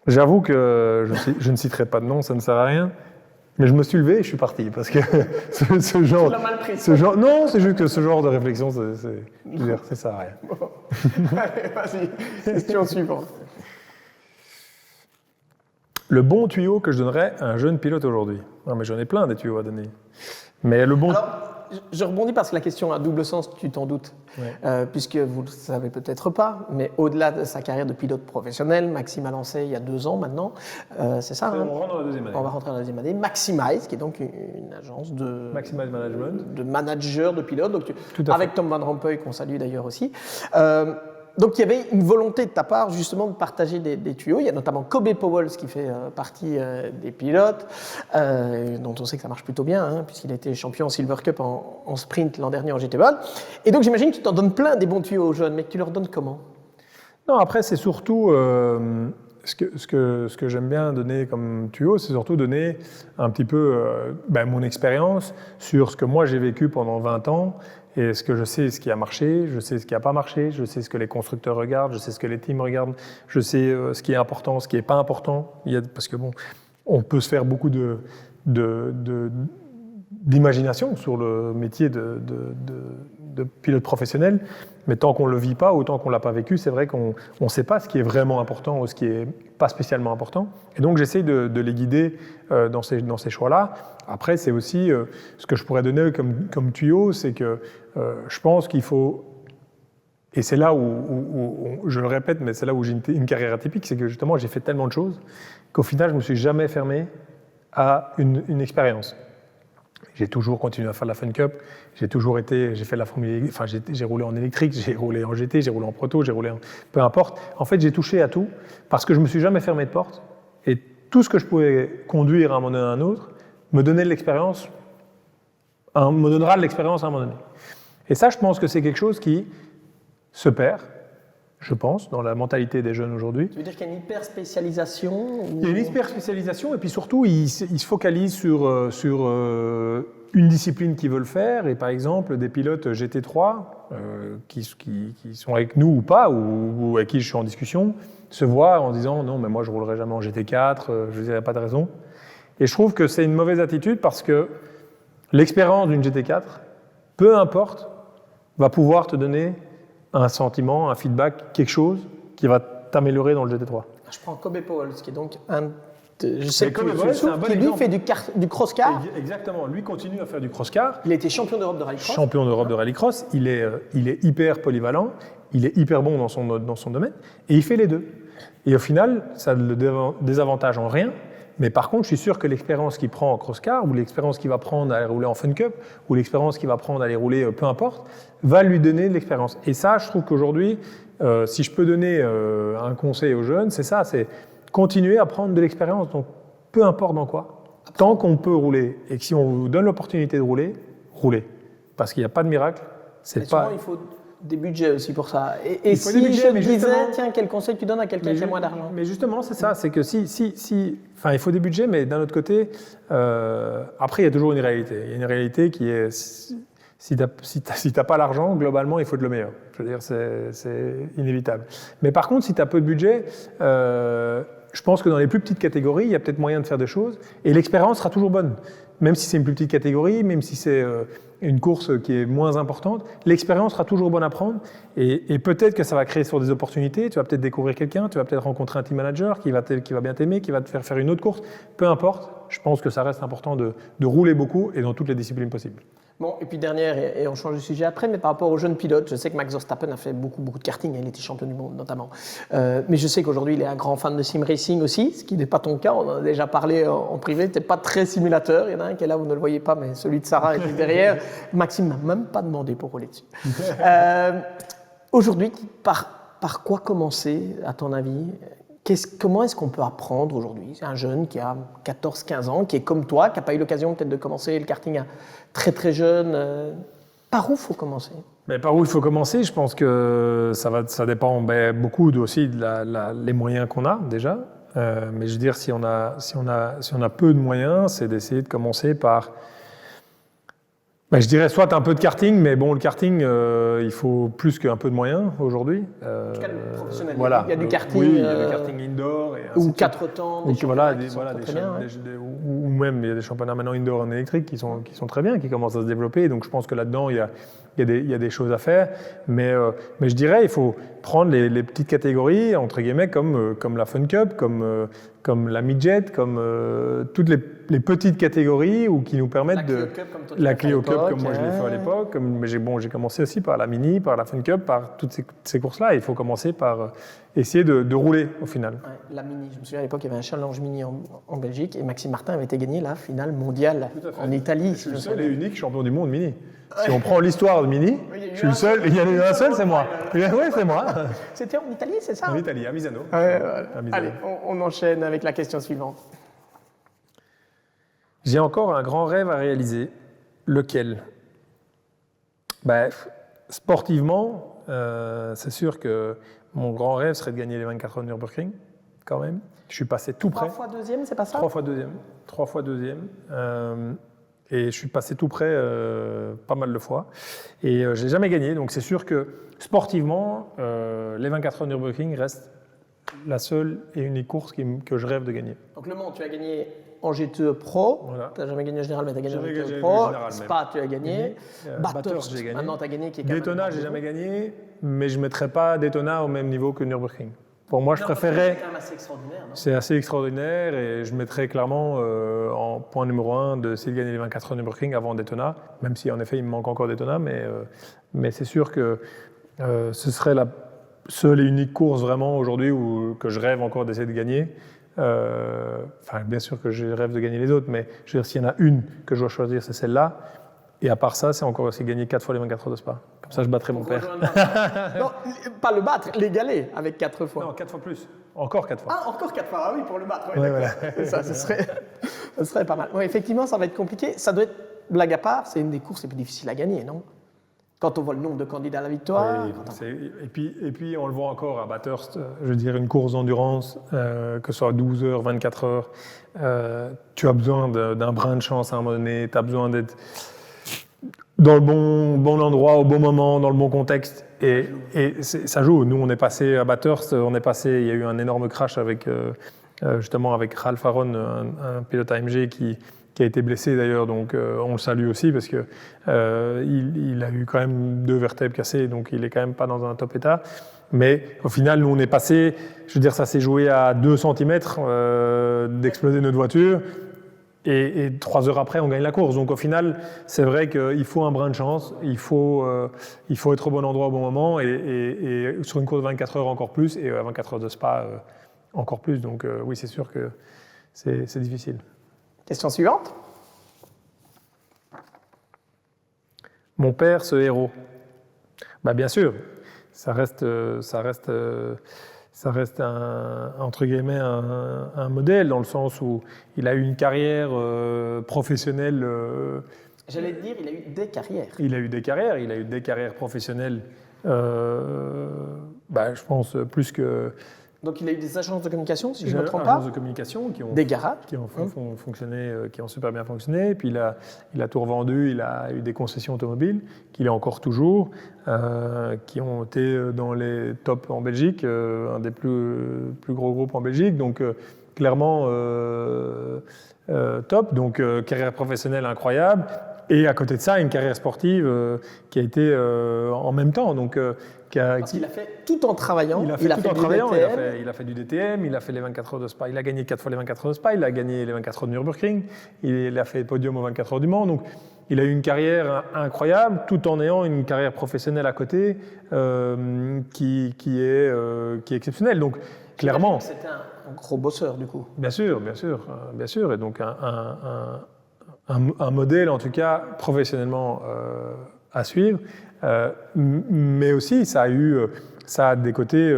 J'avoue que je ne citerai pas de nom, ça ne sert à rien. Mais je me suis levé et je suis parti parce que ce genre. Tu l'as mal pris. Non, c'est juste que ce genre de réflexion, ça sert à rien. Bon. Allez, vas-y. Question suivante. Le bon tuyau que je donnerais à un jeune pilote aujourd'hui. Non, mais j'en ai plein des tuyaux à donner. Mais le bon. Alors, je rebondis parce que la question a double sens, tu t'en doutes, puisque vous ne le savez peut-être pas, mais au-delà de sa carrière de pilote professionnel, Maxime a lancé il y a 2 ans maintenant, c'est ça, On rentre dans la deuxième année. On va rentrer dans la deuxième année. Maximize, qui est donc une agence Maximize Management. de managers de pilotes, donc avec Tom Van Rompuy, qu'on salue d'ailleurs aussi. Donc il y avait une volonté de ta part justement de partager des tuyaux. Il y a notamment Kobe Powell qui fait partie des pilotes, dont on sait que ça marche plutôt bien, puisqu'il a été champion en Silver Cup en sprint l'an dernier en GT Ball. Et donc j'imagine que tu t'en donnes plein des bons tuyaux aux jeunes, mais que tu leur donnes comment? Non, après c'est surtout ce que j'aime bien donner comme tuyau, c'est surtout donner un petit peu mon expérience sur ce que moi j'ai vécu pendant 20 ans. Et ce que je sais, ce qui a marché, je sais ce qui n'a pas marché, je sais ce que les constructeurs regardent, je sais ce que les teams regardent, je sais ce qui est important, ce qui n'est pas important. Parce que bon, on peut se faire beaucoup d'imagination sur le métier de pilote professionnel, mais tant qu'on ne le vit pas, autant qu'on ne l'a pas vécu, c'est vrai qu'on ne sait pas ce qui est vraiment important ou ce qui n'est pas spécialement important. Et donc j'essaie de les guider dans ces choix-là. Après, c'est aussi ce que je pourrais donner comme tuyau, c'est que je pense qu'il faut, et c'est là où je le répète, mais c'est là où j'ai une carrière atypique, c'est que justement j'ai fait tellement de choses qu'au final je ne me suis jamais fermé à une expérience. J'ai toujours continué à faire la Fun Cup, j'ai fait la Formule, enfin j'ai roulé en électrique, j'ai roulé en GT, j'ai roulé en proto, peu importe. En fait, j'ai touché à tout parce que je me suis jamais fermé de porte et tout ce que je pouvais conduire à un moment donné à un autre me donnait de l'expérience, me donnera de l'expérience à un moment donné. Et ça, je pense que c'est quelque chose qui se perd, je pense, dans la mentalité des jeunes aujourd'hui. Tu veux dire qu'il y a une hyper-spécialisation Il y a une hyper-spécialisation et puis surtout, ils se focalisent sur une discipline qu'ils veulent faire. Et par exemple, des pilotes GT3 qui sont avec nous ou pas, ou avec qui je suis en discussion, se voient en disant « Non, mais moi, je ne roulerai jamais en GT4, je ne dirais pas de raison ». Et je trouve que c'est une mauvaise attitude parce que l'expérience d'une GT4, peu importe, va pouvoir te donner un sentiment, un feedback, quelque chose qui va t'améliorer dans le GT3. Je prends Kobe Powell, qui est donc je sais que qui lui fait du cross-car. Exactement, lui continue à faire du cross-car. Il a été champion d'Europe de rallycross. Champion d'Europe de rallycross, il est hyper polyvalent, il est hyper bon dans son domaine, et il fait les deux. Et au final, ça ne le désavantage en rien. Mais par contre, je suis sûr que l'expérience qu'il prend en cross-car, ou l'expérience qu'il va prendre à aller rouler en Fun Cup, ou l'expérience qu'il va prendre à aller rouler peu importe, va lui donner de l'expérience. Et ça, je trouve qu'aujourd'hui, si je peux donner un conseil aux jeunes, c'est ça, c'est continuer à prendre de l'expérience, donc peu importe dans quoi. Tant qu'on peut rouler, et que si on vous donne l'opportunité de rouler, roulez. Parce qu'il n'y a pas de miracle. Il faut des budgets aussi pour ça. Et si je me disais, tiens, quel conseil tu donnes à quelqu'un qui a moins d'argent? Mais justement, c'est ça, c'est que il faut des budgets, mais d'un autre côté, après, il y a toujours une réalité. Il y a une réalité qui est, si tu n'as pas l'argent, globalement, il faut de le meilleur. Je veux dire, c'est inévitable. Mais par contre, si tu as peu de budget, je pense que dans les plus petites catégories, il y a peut-être moyen de faire des choses, et l'expérience sera toujours bonne. Même si c'est une plus petite catégorie, même si c'est une course qui est moins importante, l'expérience sera toujours bonne à prendre et peut-être que ça va créer sur des opportunités, tu vas peut-être découvrir quelqu'un, tu vas peut-être rencontrer un team manager qui va bien t'aimer, qui va te faire une autre course, peu importe, je pense que ça reste important de rouler beaucoup et dans toutes les disciplines possibles. Bon, et puis dernière, et on change de sujet après, mais par rapport aux jeunes pilotes, je sais que Max Verstappen a fait beaucoup de karting, il était champion du monde notamment. Mais je sais qu'aujourd'hui, il est un grand fan de sim racing aussi, ce qui n'est pas ton cas, on en a déjà parlé en privé, tu n'es pas très simulateur, il y en a un qui est là, vous ne le voyez pas, mais celui de Sarah est derrière. Maxime ne m'a même pas demandé pour rouler dessus. Aujourd'hui, par quoi commencer, à ton avis ? Comment est-ce qu'on peut apprendre aujourd'hui ? C'est un jeune qui a 14-15 ans, qui est comme toi, qui n'a pas eu l'occasion peut-être de commencer le karting à très très jeune. Par où il faut commencer ? Mais par où il faut commencer ? Je pense que ça dépend beaucoup aussi les moyens qu'on a déjà. Mais je veux dire, si on a peu de moyens, c'est d'essayer de commencer par... je dirais soit un peu de karting, mais bon, le karting, il faut plus qu'un peu de moyens aujourd'hui. En tout cas, le professionnel, voilà. Il y a du karting. Oui, il y a du karting indoor. Ou 4 temps. Ou même, il y a des championnats maintenant indoor en électrique qui sont très bien, qui commencent à se développer. Donc je pense que là-dedans, il il y a des choses à faire. Mais je dirais, il faut prendre les petites catégories, entre guillemets, comme la Fun Cup, comme la Midget, comme toutes les petites catégories qui nous permettent la Clio Cup, comme moi je l'ai fait à l'époque. Mais j'ai commencé aussi par la Mini, par la Fun Cup, par toutes ces courses-là. Il faut commencer par essayer de rouler au final. Ouais, la Mini, je me souviens à l'époque, il y avait un challenge Mini en Belgique et Maxime Martin avait été gagné la finale mondiale en Italie. Je suis le seul et unique champion du monde Mini. Si on prend l'histoire de Mini, je suis le seul. Il y en a eu un seul, c'est moi. Oui, c'est moi. C'était en Italie, c'est ça? En Italie, à Misano. À Misano. Allez, on enchaîne avec la question suivante. J'ai encore un grand rêve à réaliser. Lequel? Sportivement, c'est sûr que mon grand rêve serait de gagner les 24 heures de Nürburgring, quand même. Je suis passé tout près. 3 fois deuxième, c'est pas ça? 3 fois deuxième. 3 fois deuxième. Et je suis passé tout près pas mal de fois. Et je n'ai jamais gagné. Donc c'est sûr que sportivement, les 24 heures de Nürburgring restent la seule et unique course que je rêve de gagner. Donc Le Mans, tu as gagné en GTE Pro. Voilà. Tu n'as jamais gagné en général, mais tu as gagné en GTE gagné Pro. général, Spa, tu as gagné. Bathurst, j'ai gagné. Maintenant, tu as gagné. Daytona, j'ai jamais gagné, mais je ne mettrais pas Daytona au même niveau que Nürburgring. Pour moi, je préférais. C'est quand même assez extraordinaire, non? C'est assez extraordinaire et je mettrais clairement en point numéro 1 d'essayer de gagner les 24 heures de Nürburgring avant Daytona, même si en effet il me manque encore Daytona, mais c'est sûr que ce serait la seule et unique course vraiment aujourd'hui que je rêve encore d'essayer de gagner. Bien sûr que je rêve de gagner les autres, mais je veux dire, s'il y en a une que je dois choisir, c'est celle-là. Et à part ça, c'est encore aussi gagner 4 fois les 24 heures de Spa. Comme ça, je battrai mon père. Non, pas le battre, l'égaler avec 4 fois. Non, 4 fois plus. Encore 4 fois. Ah, encore 4 fois, ah oui, pour le battre. Ouais, voilà. Ça, ce serait pas mal. Ouais, effectivement, ça va être compliqué. Ça doit être, blague à part, c'est une des courses les plus difficiles à gagner, non? Quand on voit le nombre de candidats à la victoire. Oui, et puis, on le voit encore à Bathurst, je veux dire, une course d'endurance, que ce soit 12 heures, 24 heures, tu as besoin d'un brin de chance à un moment donné, tu as besoin d'être dans le bon endroit, au bon moment, dans le bon contexte. Et ça joue. Nous, on est passé à Bathurst, il y a eu un énorme crash justement avec Ralph Aron, un pilote AMG qui a été blessé d'ailleurs, donc on le salue aussi parce que il a eu quand même 2 vertèbres cassées, donc il est quand même pas dans un top état. Mais au final, nous on est passé, je veux dire, ça s'est joué à 2 cm d'exploser notre voiture. Et 3 heures après, on gagne la course. Donc au final, c'est vrai qu'il faut un brin de chance, il faut être au bon endroit au bon moment, et sur une course de 24 heures encore plus, et à 24 heures de Spa encore plus. Donc oui, c'est sûr que c'est difficile. Question suivante. Mon père, ce héros. Bien sûr, ça reste entre guillemets un modèle dans le sens où il a eu une carrière professionnelle. J'allais te dire, il a eu des carrières. Il a eu des carrières professionnelles, je pense, plus que... Donc il a eu des agences de communication, si je ne me trompe pas. Des agences de communication qui ont... Des garages. Qui ont fonctionné, qui ont super bien fonctionné. Puis il a tout revendu, il a eu des concessions automobiles, qu'il a encore toujours, qui ont été dans les tops en Belgique, un des plus gros groupes en Belgique. Donc clairement top. Donc carrière professionnelle incroyable. Et à côté de ça, une carrière sportive qui a été en même temps. Donc, parce qu'il a fait tout en travaillant. Il a fait du DTM, il a fait les 24 heures de Spa, il a gagné 4 fois les 24 heures de Spa, il a gagné les 24 heures de Nürburgring, il a fait podium aux 24 heures du Mans. Donc, il a eu une carrière incroyable, tout en ayant une carrière professionnelle à côté qui est exceptionnelle. Donc, clairement. C'était un gros bosseur, du coup. Bien sûr. Et donc, un modèle, en tout cas, professionnellement à suivre. Mais aussi, ça a des côtés,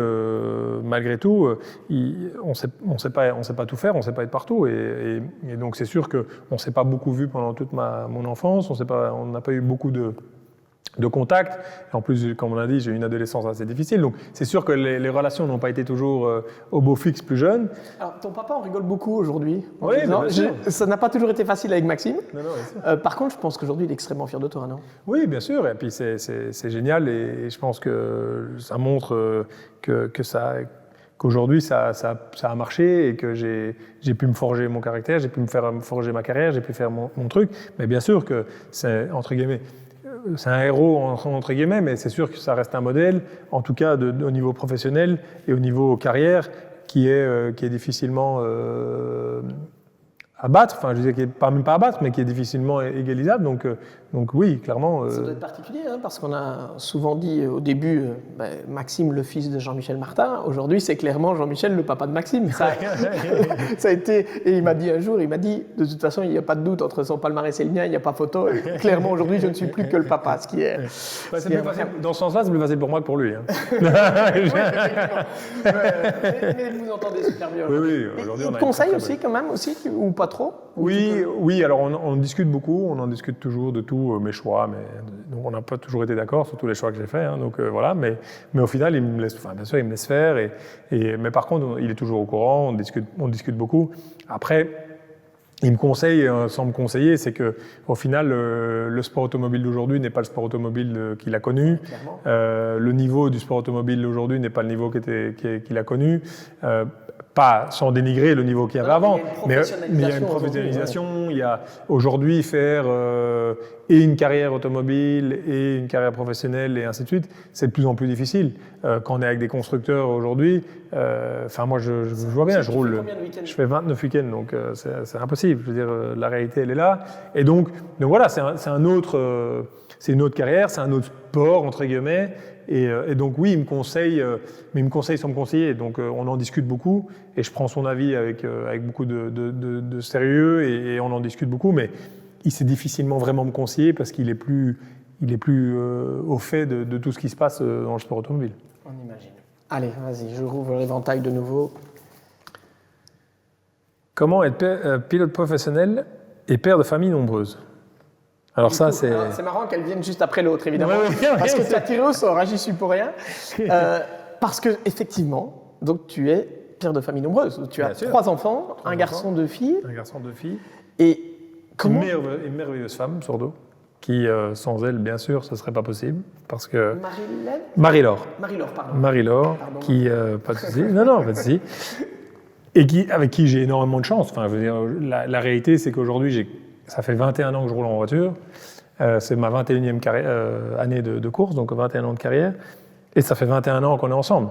malgré tout, on sait pas tout faire, on ne sait pas être partout. Et donc, c'est sûr qu'on ne s'est pas beaucoup vu pendant toute mon enfance, on n'a pas eu beaucoup de contact. Et en plus, comme on a dit, j'ai eu une adolescence assez difficile. Donc, c'est sûr que les relations n'ont pas été toujours au beau fixe plus jeune. Alors, ton papa, on rigole beaucoup aujourd'hui. Oui, bien sûr. Ça n'a pas toujours été facile avec Maxime. Non, bien sûr. Par contre, je pense qu'aujourd'hui, il est extrêmement fier de toi, non? Oui, bien sûr. Et puis, c'est génial. Et je pense que ça montre qu'aujourd'hui, ça a marché et que j'ai pu me forger mon caractère, j'ai pu me forger ma carrière, j'ai pu faire mon truc. Mais bien sûr que c'est, entre guillemets, c'est un héros entre guillemets, mais c'est sûr que ça reste un modèle, en tout cas au niveau professionnel et au niveau carrière, qui est difficilement à battre, enfin je veux dire qui est même pas à battre, mais qui est difficilement égalisable. Donc oui, clairement. Ça doit être particulier, hein, parce qu'on a souvent dit au début Maxime, le fils de Jean-Michel Martin. Aujourd'hui, c'est clairement Jean-Michel, le papa de Maxime. Ça a été, et il m'a dit un jour, de toute façon, il n'y a pas de doute entre son palmarès et le mien, il n'y a pas photo. Et clairement, aujourd'hui, je ne suis plus que le papa, ce qui est. Dans ce sens-là, c'est plus facile pour moi que pour lui. Hein. Oui, mais vous entendez super bien. Oui, aujourd'hui, il conseille aussi, quand même, ou pas trop? Oui, alors on discute beaucoup, on en discute toujours de tous mes choix, mais donc on n'a pas toujours été d'accord sur tous les choix que j'ai faits, hein, donc voilà, mais au final, il me laisse, bien sûr, il me laisse faire, mais par contre, il est toujours au courant, on discute beaucoup. Après, il me conseille, sans me conseiller, c'est que au final, le sport automobile d'aujourd'hui n'est pas le sport automobile qu'il a connu. Le niveau du sport automobile d'aujourd'hui n'est pas le niveau qu'il a connu. Pas sans dénigrer le niveau qu'il y avait avant, mais il y a une professionnalisation. Il y a aujourd'hui faire et une carrière automobile et une carrière professionnelle et ainsi de suite, c'est de plus en plus difficile. Quand on est avec des constructeurs aujourd'hui, moi je vois bien, je fais 29 week-ends, donc c'est impossible. Je veux dire, la réalité elle est là, et donc voilà, c'est une autre carrière, c'est un autre sport entre guillemets. Et donc oui, il me conseille, mais il me conseille sans me conseiller. Donc on en discute beaucoup et je prends son avis avec beaucoup de sérieux et on en discute beaucoup. Mais il sait difficilement vraiment me conseiller parce qu'il est plus au fait de tout ce qui se passe dans le sport automobile. On imagine. Allez, vas-y, je rouvre l'éventail de nouveau. Comment être pilote professionnel et père de famille nombreuse? Alors ça, c'est marrant qu'elles viennent juste après l'autre, évidemment, parce que tu as tiré au sort, hein, j'y suis pour rien. Parce que effectivement, donc tu es père de famille nombreuse. Tu as 3 enfants, un garçon, 2 filles. Un garçon, 2 filles. Et comment... Une merveilleuse femme, Sordo, qui sans elle, bien sûr, ce serait pas possible, parce que Marie-Laure, pardon. Marie-Laure, qui pas de souci, non, pas de souci, et avec qui j'ai énormément de chance. Enfin, je veux dire, la réalité, c'est qu'aujourd'hui ça fait 21 ans que je roule en voiture, c'est ma 21e année de course, donc 21 ans de carrière, et ça fait 21 ans qu'on est ensemble.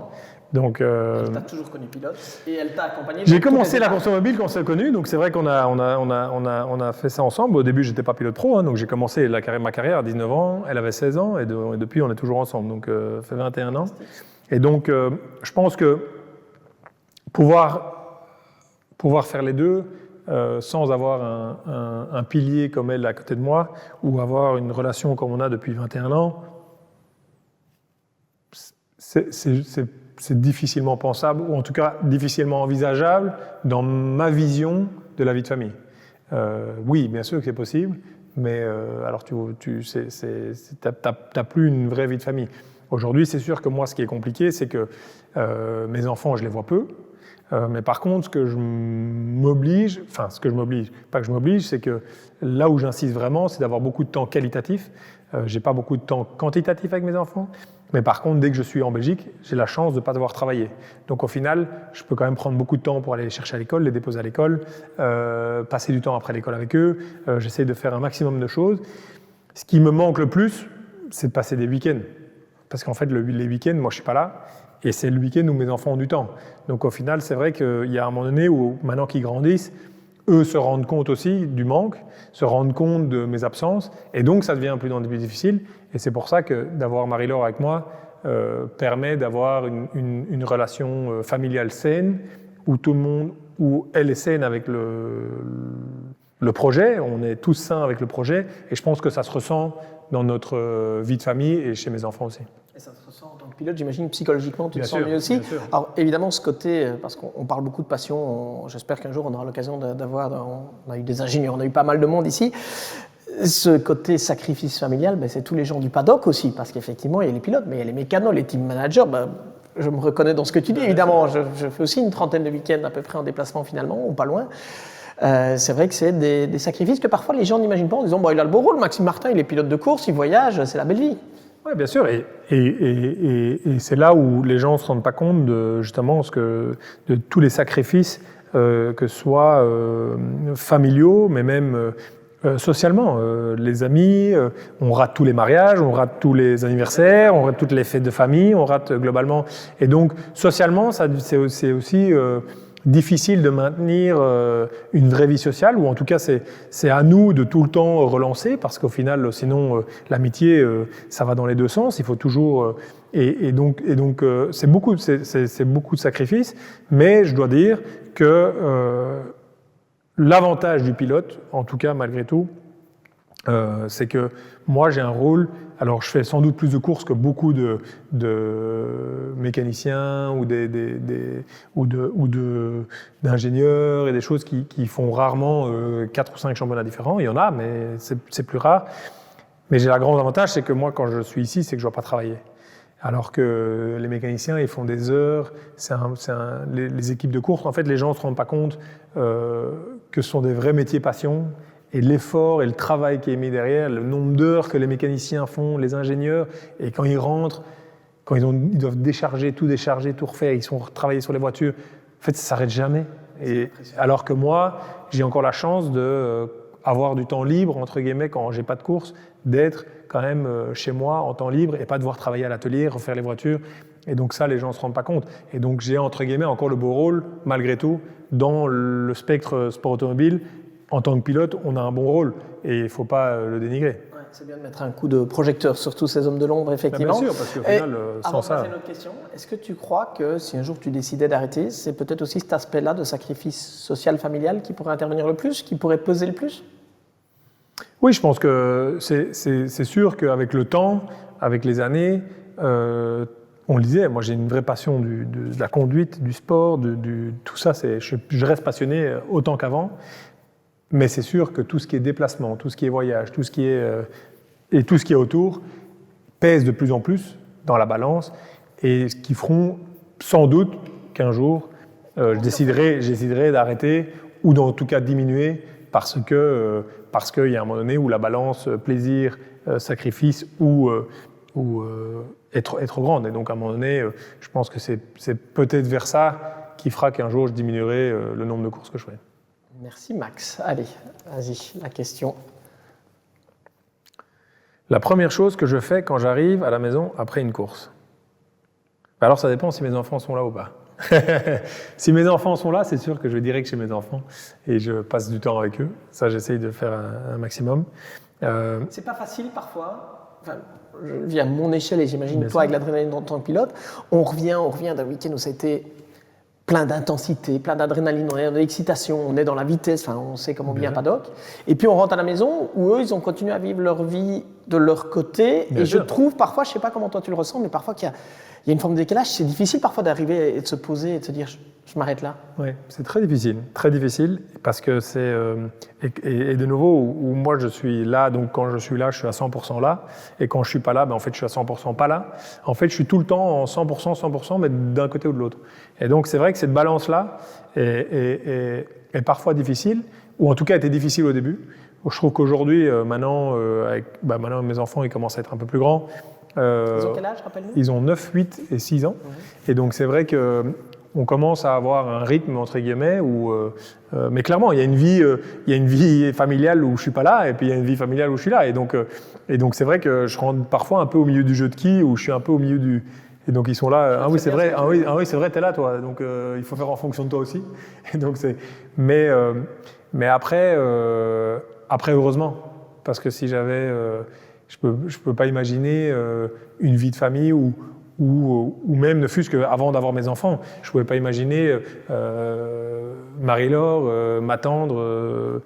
Donc, elle t'a toujours connu pilote, et elle t'a accompagné. J'ai commencé la course automobile quand on s'est connus, donc c'est vrai qu'on a fait ça ensemble. Au début, j'étais pas pilote pro, hein, donc j'ai commencé ma carrière à 19 ans, elle avait 16 ans, et depuis, on est toujours ensemble, donc ça fait 21 ans. Et donc, je pense que pouvoir faire les deux, sans avoir un pilier comme elle à côté de moi, ou avoir une relation comme on a depuis 21 ans, c'est difficilement pensable, ou en tout cas difficilement envisageable dans ma vision de la vie de famille. Oui, bien sûr que c'est possible, mais alors tu n'as plus une vraie vie de famille. Aujourd'hui, c'est sûr que moi, ce qui est compliqué, c'est que mes enfants, je les vois peu. Mais par contre, ce que je m'oblige, c'est que là où j'insiste vraiment, c'est d'avoir beaucoup de temps qualitatif. J'ai pas beaucoup de temps quantitatif avec mes enfants, mais par contre, dès que je suis en Belgique, j'ai la chance de ne pas devoir travailler. Donc au final, je peux quand même prendre beaucoup de temps pour aller les chercher à l'école, les déposer à l'école, passer du temps après l'école avec eux. J'essaie de faire un maximum de choses. Ce qui me manque le plus, c'est de passer des week-ends. Parce qu'en fait, les week-ends, moi, je suis pas là. Et c'est le week-end où mes enfants ont du temps. Donc au final, c'est vrai qu'il y a un moment donné où, maintenant qu'ils grandissent, eux se rendent compte aussi du manque, se rendent compte de mes absences, et donc ça devient plus difficile. Et c'est pour ça que d'avoir Marie-Laure avec moi permet d'avoir une relation familiale saine, où elle est saine avec le projet, on est tous sains avec le projet, et je pense que ça se ressent dans notre vie de famille et chez mes enfants aussi. Et ça se ressent en tant que pilote, j'imagine, psychologiquement, tu te sens mieux aussi. Alors évidemment, ce côté, parce qu'on parle beaucoup de passion, j'espère qu'un jour on aura l'occasion d'avoir, on a eu des ingénieurs, on a eu pas mal de monde ici, ce côté sacrifice familial, c'est tous les gens du paddock aussi, parce qu'effectivement, il y a les pilotes, mais il y a les mécanos, les team managers, je me reconnais dans ce que tu dis, évidemment, je fais aussi une trentaine de week-ends à peu près en déplacement finalement, ou pas loin. C'est vrai que c'est des sacrifices que parfois les gens n'imaginent pas en disant il a le beau rôle, Maxime Martin, il est pilote de course, il voyage, c'est la belle vie. Oui, bien sûr, et c'est là où les gens ne se rendent pas compte de tous les sacrifices, que ce soit familiaux, mais même Socialement, les amis, on rate tous les mariages, on rate tous les anniversaires, on rate toutes les fêtes de famille, on rate globalement. Et donc, socialement, c'est aussi difficile de maintenir une vraie vie sociale, ou en tout cas, c'est à nous de tout le temps relancer, parce qu'au final, sinon, l'amitié, ça va dans les deux sens. Il faut toujours... Et donc, c'est beaucoup de sacrifices, mais je dois dire que... l'avantage du pilote, en tout cas malgré tout, c'est que moi j'ai un rôle, alors je fais sans doute plus de courses que beaucoup de mécaniciens ou d'ingénieurs et des choses qui font rarement 4 ou 5 championnats différents. Il y en a, mais c'est plus rare. Mais j'ai un grand avantage, c'est que moi quand je suis ici, c'est que je ne dois pas travailler. Alors que les mécaniciens, ils font des heures, les équipes de course, en fait, les gens ne se rendent pas compte que ce sont des vrais métiers passion, et l'effort et le travail qui est mis derrière, le nombre d'heures que les mécaniciens font, les ingénieurs, et quand ils rentrent, quand ils doivent décharger, tout refaire, ils sont travailler sur les voitures, en fait, ça ne s'arrête jamais. Alors que moi, j'ai encore la chance d'avoir du temps libre, entre guillemets, quand je n'ai pas de course, d'être quand même chez moi en temps libre et pas devoir travailler à l'atelier, refaire les voitures. Et donc ça, les gens ne se rendent pas compte. Et donc j'ai, entre guillemets, encore le beau rôle, malgré tout, dans le spectre sport automobile. En tant que pilote, on a un bon rôle et il ne faut pas le dénigrer. Ouais, c'est bien de mettre un coup de projecteur sur tous ces hommes de l'ombre, effectivement. Bien sûr, parce qu'au final, sans ça... Avant de passer à une autre question, est-ce que tu crois que si un jour tu décidais d'arrêter, c'est peut-être aussi cet aspect-là de sacrifice social, familial qui pourrait intervenir le plus, qui pourrait peser le plus ? Oui, je pense que c'est sûr qu'avec le temps, avec les années, on le disait, moi j'ai une vraie passion de la conduite, du sport, tout ça, je reste passionné autant qu'avant, mais c'est sûr que tout ce qui est déplacement, tout ce qui est voyage, tout ce qui est autour, pèse de plus en plus dans la balance, et ce qui feront sans doute qu'un jour, je déciderai d'arrêter, ou en tout cas de diminuer, parce qu'il y a un moment donné où la balance plaisir, sacrifice ou est trop grande. Et donc à un moment donné, je pense que c'est peut-être vers ça qui fera qu'un jour je diminuerai le nombre de courses que je ferai. Merci Max. Allez, vas-y, la question. La première chose que je fais quand j'arrive à la maison après une course. Alors ça dépend si mes enfants sont là ou pas. Si mes enfants sont là, c'est sûr que je vais direct chez mes enfants et je passe du temps avec eux. Ça, j'essaye de faire un maximum. C'est pas facile parfois. Enfin, je vis à mon échelle et j'imagine toi avec l'adrénaline en tant que pilote. On revient d'un week-end où ça a été plein d'intensité, plein d'adrénaline, on est dans l'excitation, on est dans la vitesse, enfin, on sait comment bien paddock. Et puis on rentre à la maison où eux, ils ont continué à vivre leur vie de leur côté. Bien et sûr. Je trouve parfois, je ne sais pas comment toi tu le ressens, mais parfois qu'il y a une forme de décalage. C'est difficile parfois d'arriver et de se poser et de se dire je m'arrête là. Oui, c'est très difficile parce que c'est et de nouveau où moi je suis là, donc quand je suis là, je suis à 100% là, et quand je suis pas là, ben en fait je suis à 100% pas là. En fait, je suis tout le temps en 100%, mais d'un côté ou de l'autre. Et donc c'est vrai que cette balance là est parfois difficile, ou en tout cas était difficile au début. Je trouve qu'aujourd'hui, maintenant mes enfants ils commencent à être un peu plus grands. Ils ont quel âge, rappelle-nous ? Ils ont 9, 8 et 6 ans. Et donc c'est vrai qu'on commence à avoir un rythme, entre guillemets, mais clairement, il y a une vie familiale où je ne suis pas là, et puis il y a une vie familiale où je suis là. Et donc c'est vrai que je rentre parfois un peu au milieu du jeu de qui, où je suis un peu au milieu du... Et donc ils sont là, ah oui c'est vrai, t'es là toi, donc il faut faire en fonction de toi aussi. Et donc mais après heureusement, parce que si j'avais... je peux pas imaginer une vie de famille ou même ne fût-ce qu'avant d'avoir mes enfants, je ne pouvais pas imaginer Marie-Laure m'attendre,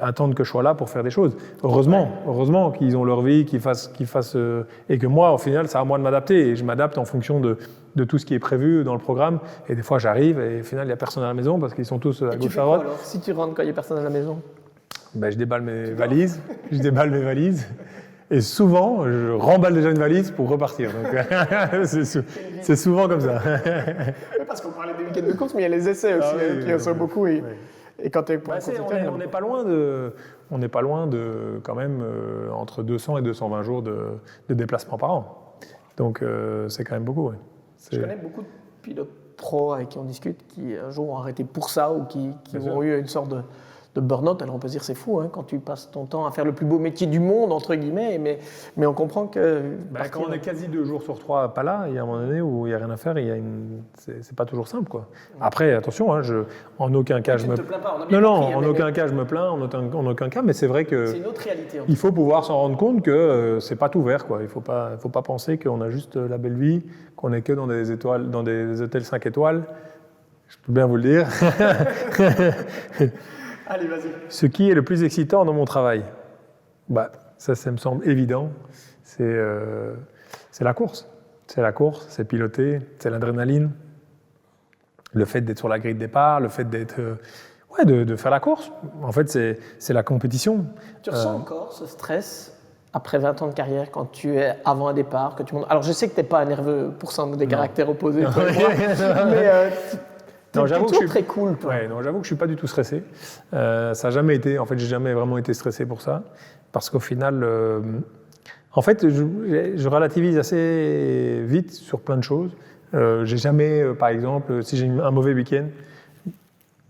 attendre que je sois là pour faire des choses. Heureusement qu'ils ont leur vie, qu'ils fassent et que moi, au final, c'est à moi de m'adapter. Et je m'adapte en fonction de tout ce qui est prévu dans le programme. Et des fois, j'arrive et au final, il n'y a personne à la maison parce qu'ils sont tous à gauche à droite. Alors, si tu rentres quand il n'y a personne à la maison ? Ben, je déballe mes valises. Et souvent, je remballe déjà une valise pour repartir. Donc, c'est souvent comme ça. Oui, parce qu'on parlait des week-ends de course, mais il y a les essais aussi qui en sont beaucoup. Et quand tu es pour on n'est pas loin de quand même entre 200 et 220 jours de déplacement par an. Donc c'est quand même beaucoup. Ouais. Je connais beaucoup de pilotes pro avec qui on discute qui un jour ont arrêté pour ça ou qui ont eu une sorte de burn-out. Alors on peut se dire c'est fou quand tu passes ton temps à faire le plus beau métier du monde, entre guillemets, mais on comprend que... Quand on est quasi 2 jours sur 3 pas là, il y a un moment donné où il n'y a rien à faire, c'est pas toujours simple, quoi. Après, attention, en aucun cas je me... Tu ne te plains pas, on a bien compris, en aucun cas je me plains, en aucun cas, mais c'est vrai que... C'est une autre réalité. Il faut pouvoir s'en rendre compte que c'est pas tout vert, quoi. Il faut pas penser qu'on a juste la belle vie, qu'on est que dans des hôtels 5 étoiles. Je peux bien vous le dire. Allez, vas-y. Ce qui est le plus excitant dans mon travail, ça me semble évident, c'est la course. C'est la course, c'est piloter, c'est l'adrénaline, le fait d'être sur la grille de départ, le fait d'être... de faire la course. En fait, c'est la compétition. Tu ressens encore ce stress après 20 ans de carrière, quand tu es avant un départ, que tu montes... Alors, je sais que tu n'es pas un nerveux pour ça, des caractères opposés, toi et moi, mais tu es toujours très cool, toi. Non, j'avoue que je ne suis pas du tout stressé. Ça n'a jamais été... En fait, je n'ai jamais vraiment été stressé pour ça, parce qu'au final... En fait, je relativise assez vite sur plein de choses. J'ai jamais, par exemple, si j'ai un mauvais week-end,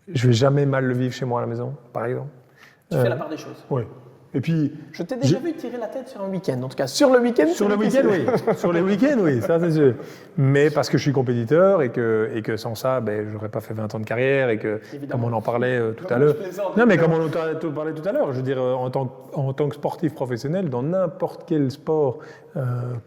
je ne vais jamais mal le vivre chez moi à la maison, par exemple. Tu fais la part des choses. Oui. Et puis, je t'ai déjà vu tirer la tête sur un week-end, en tout cas sur le week-end. Sur le week-end, oui. Sur les week-ends, oui, ça c'est sûr. Mais parce que je suis compétiteur et que sans ça, je n'aurais pas fait 20 ans de carrière et que, comme on en parlait tout à l'heure. Non, mais comme on en parlait tout à l'heure, je veux dire, en tant que sportif professionnel, dans n'importe quel sport,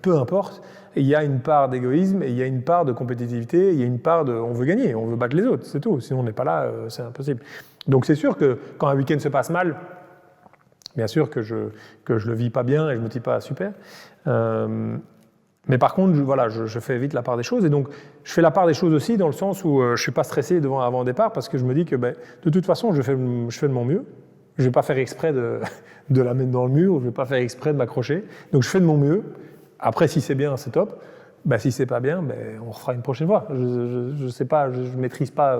peu importe, il y a une part d'égoïsme et il y a une part de compétitivité, il y a une part de on veut gagner, on veut battre les autres, c'est tout. Sinon on n'est pas là, c'est impossible. Donc c'est sûr que quand un week-end se passe mal, bien sûr que je le vis pas bien et je me dis pas super. Mais par contre, je fais vite la part des choses. Et donc, je fais la part des choses aussi dans le sens où je suis pas stressé avant le départ parce que je me dis que de toute façon, je fais de mon mieux. Je vais pas faire exprès de la mettre dans le mur, je vais pas faire exprès de m'accrocher. Donc, je fais de mon mieux. Après, si c'est bien, c'est top. Si c'est pas bien, on refera une prochaine fois. Je sais pas, je maîtrise pas,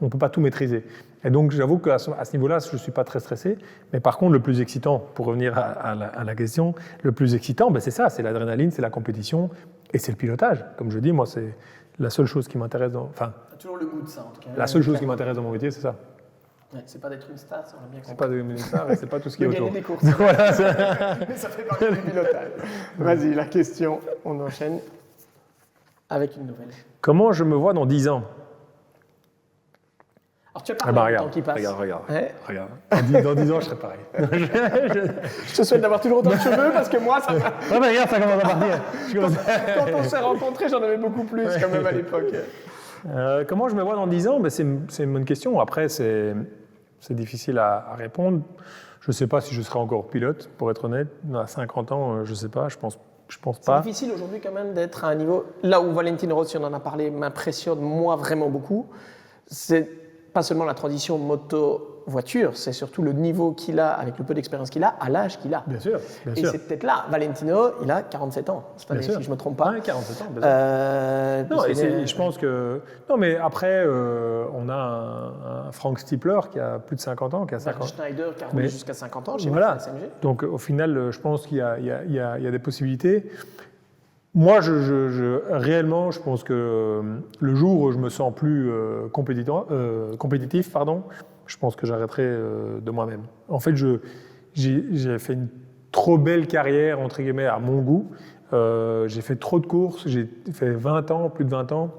on peut pas tout maîtriser. Et donc j'avoue qu'à ce niveau-là, je suis pas très stressé. Mais par contre, le plus excitant, pour revenir à la question, le plus excitant, c'est ça, c'est l'adrénaline, c'est la compétition et c'est le pilotage. Comme je dis, moi, c'est la seule chose qui m'intéresse T'as toujours le goût de ça, en tout cas. La seule chose qui m'intéresse dans mon métier, c'est ça. Ouais, c'est pas d'être une star, ça on l'a bien compris. C'est pas d'être une star et c'est pas tout ce qui est autour. Gagner des courses. Voilà, mais ça fait partie du pilotage. Vas-y, la question, on enchaîne avec une nouvelle. Comment je me vois dans 10 ans ? Alors tu as parlé du temps qui passe. Regarde. Dans 10 ans, je serai pareil. Je te souhaite d'avoir toujours autant de cheveux parce que moi, ça... regarde, ça commence à partir. Quand on s'est rencontrés, j'en avais beaucoup plus quand même à l'époque. Comment je me vois dans 10 ans ? C'est une bonne question. Après, c'est difficile à répondre. Je ne sais pas si je serai encore pilote, pour être honnête. À 50 ans, je ne sais pas, je pense pas. C'est difficile aujourd'hui quand même d'être à un niveau... Là où Valentino Rossi, on en a parlé, m'impressionne moi vraiment beaucoup. C'est pas seulement la transition moto-voiture, c'est surtout le niveau qu'il a, avec le peu d'expérience qu'il a, à l'âge qu'il a. Bien sûr. Et c'est peut-être là, Valentino, il a 47 ans, cette année, si je ne me trompe pas. Oui, 47 ans, bien sûr. Non, je pense que... Non, mais après, on a un Frank Stiepler qui a plus de 50 ans, qui a 50 ans. Schneider qui a roulé jusqu'à 50 ans chez voilà. SMG. Donc, au final, je pense qu'il y a des possibilités. Moi, réellement, je pense que le jour où je me sens plus compétitif, je pense que j'arrêterai de moi-même. En fait, j'ai fait une trop belle carrière, entre guillemets, à mon goût. J'ai fait trop de courses, j'ai fait 20 ans, plus de 20 ans.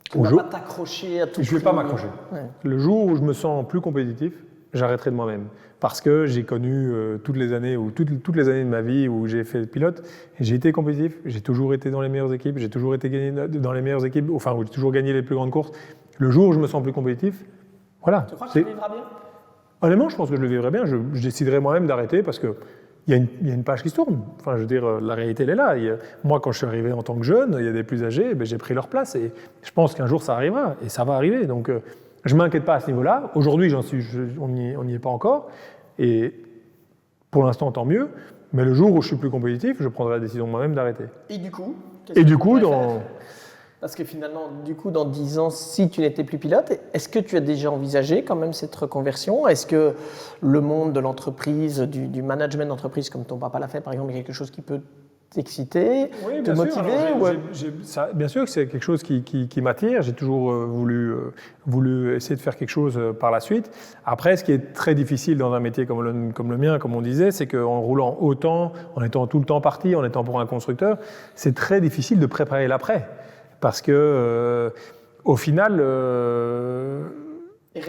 Tu ne vas pas t'accrocher à tout prix. Je ne vais pas m'accrocher. Ouais. Le jour où je me sens plus compétitif, j'arrêterai de moi-même. Parce que j'ai connu toutes les années de ma vie où j'ai fait pilote, et j'ai été compétitif, j'ai toujours été dans les meilleures équipes, j'ai toujours été gagné dans les meilleures équipes, enfin, où j'ai toujours gagné les plus grandes courses. Le jour où je me sens plus compétitif, voilà. Tu crois que tu le vivras bien ? Honnêtement, je pense que je le vivrai bien. Je déciderai moi-même d'arrêter parce que il y a une page qui se tourne. Enfin, je veux dire, la réalité, elle est là. Moi, quand je suis arrivé en tant que jeune, il y a des plus âgés, j'ai pris leur place. Et je pense qu'un jour, ça arrivera. Et ça va arriver. Donc, je ne m'inquiète pas à ce niveau-là. Aujourd'hui, on n'y est pas encore. Et pour l'instant, tant mieux. Mais le jour où je suis plus compétitif, je prendrai la décision moi-même d'arrêter. Et du coup, Parce que finalement, du coup, dans 10 ans, si tu n'étais plus pilote, est-ce que tu as déjà envisagé quand même cette reconversion ? Est-ce que le monde de l'entreprise, du management d'entreprise, comme ton papa l'a fait, par exemple, est quelque chose qui peut t'exciter, Oui, te bien sûr. motiver Alors, bien sûr que c'est quelque chose qui m'attire. J'ai toujours voulu essayer de faire quelque chose par la suite. Après, ce qui est très difficile dans un métier comme le mien, comme on disait, c'est qu'en roulant autant, en étant tout le temps parti, en étant pour un constructeur, c'est très difficile de préparer l'après. Parce que, au final,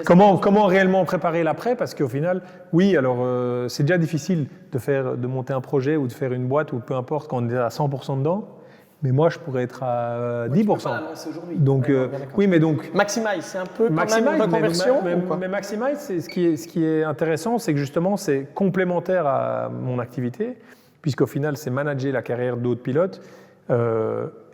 comment réellement préparer l'après? Parce qu'au final, oui, alors c'est déjà difficile de monter un projet ou de faire une boîte ou peu importe quand on est à 100% dedans. Mais moi, je pourrais être à 10%. Tu peux pas la lancer aujourd'hui. Donc, oui, mais donc Maximize, c'est un peu quand Maximize, même une reconversion. mais Maximize, ce qui est intéressant, c'est que justement, c'est complémentaire à mon activité, puisqu'au final, c'est manager la carrière d'autres pilotes.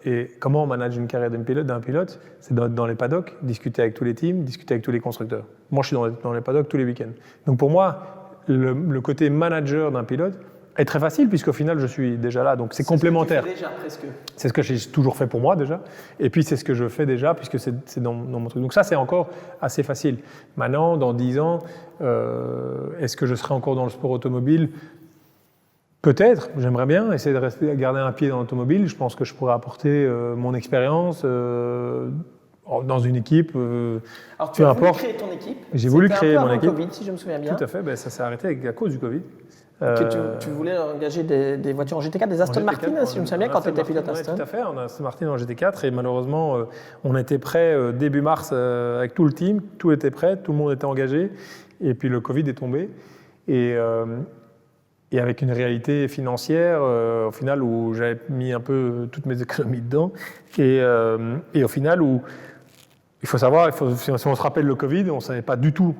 Et comment on manage une carrière d'un pilote? C'est dans les paddocks, discuter avec tous les teams, discuter avec tous les constructeurs. Moi, je suis dans les paddocks tous les week-ends. Donc pour moi, le côté manager d'un pilote est très facile, puisqu'au final, je suis déjà là. Donc c'est complémentaire. C'est ce que tu fais déjà, presque. C'est ce que j'ai toujours fait pour moi déjà. Et puis c'est ce que je fais déjà, puisque c'est dans mon truc. Donc ça, c'est encore assez facile. Maintenant, dans 10 ans, est-ce que je serai encore dans le sport automobile? Peut-être, j'aimerais bien essayer de garder un pied dans l'automobile. Je pense que je pourrais apporter mon expérience dans une équipe. Alors, tu as voulu créer ton équipe. J'ai voulu créer mon équipe. Covid, si je me souviens bien. Tout à fait, ben, ça s'est arrêté à cause du Covid. Tu voulais engager des voitures en GT4, des Aston Martin, si je me souviens bien, quand tu étais pilote Aston. Tout à fait, on a Aston Martin en GT4 et malheureusement, on était prêt début mars avec tout le team, tout était prêt, tout le monde était engagé et puis le Covid est tombé. Et avec une réalité financière, au final, où j'avais mis un peu toutes mes économies dedans, et au final, où il faut savoir, si on se rappelle le Covid, on ne savait pas du tout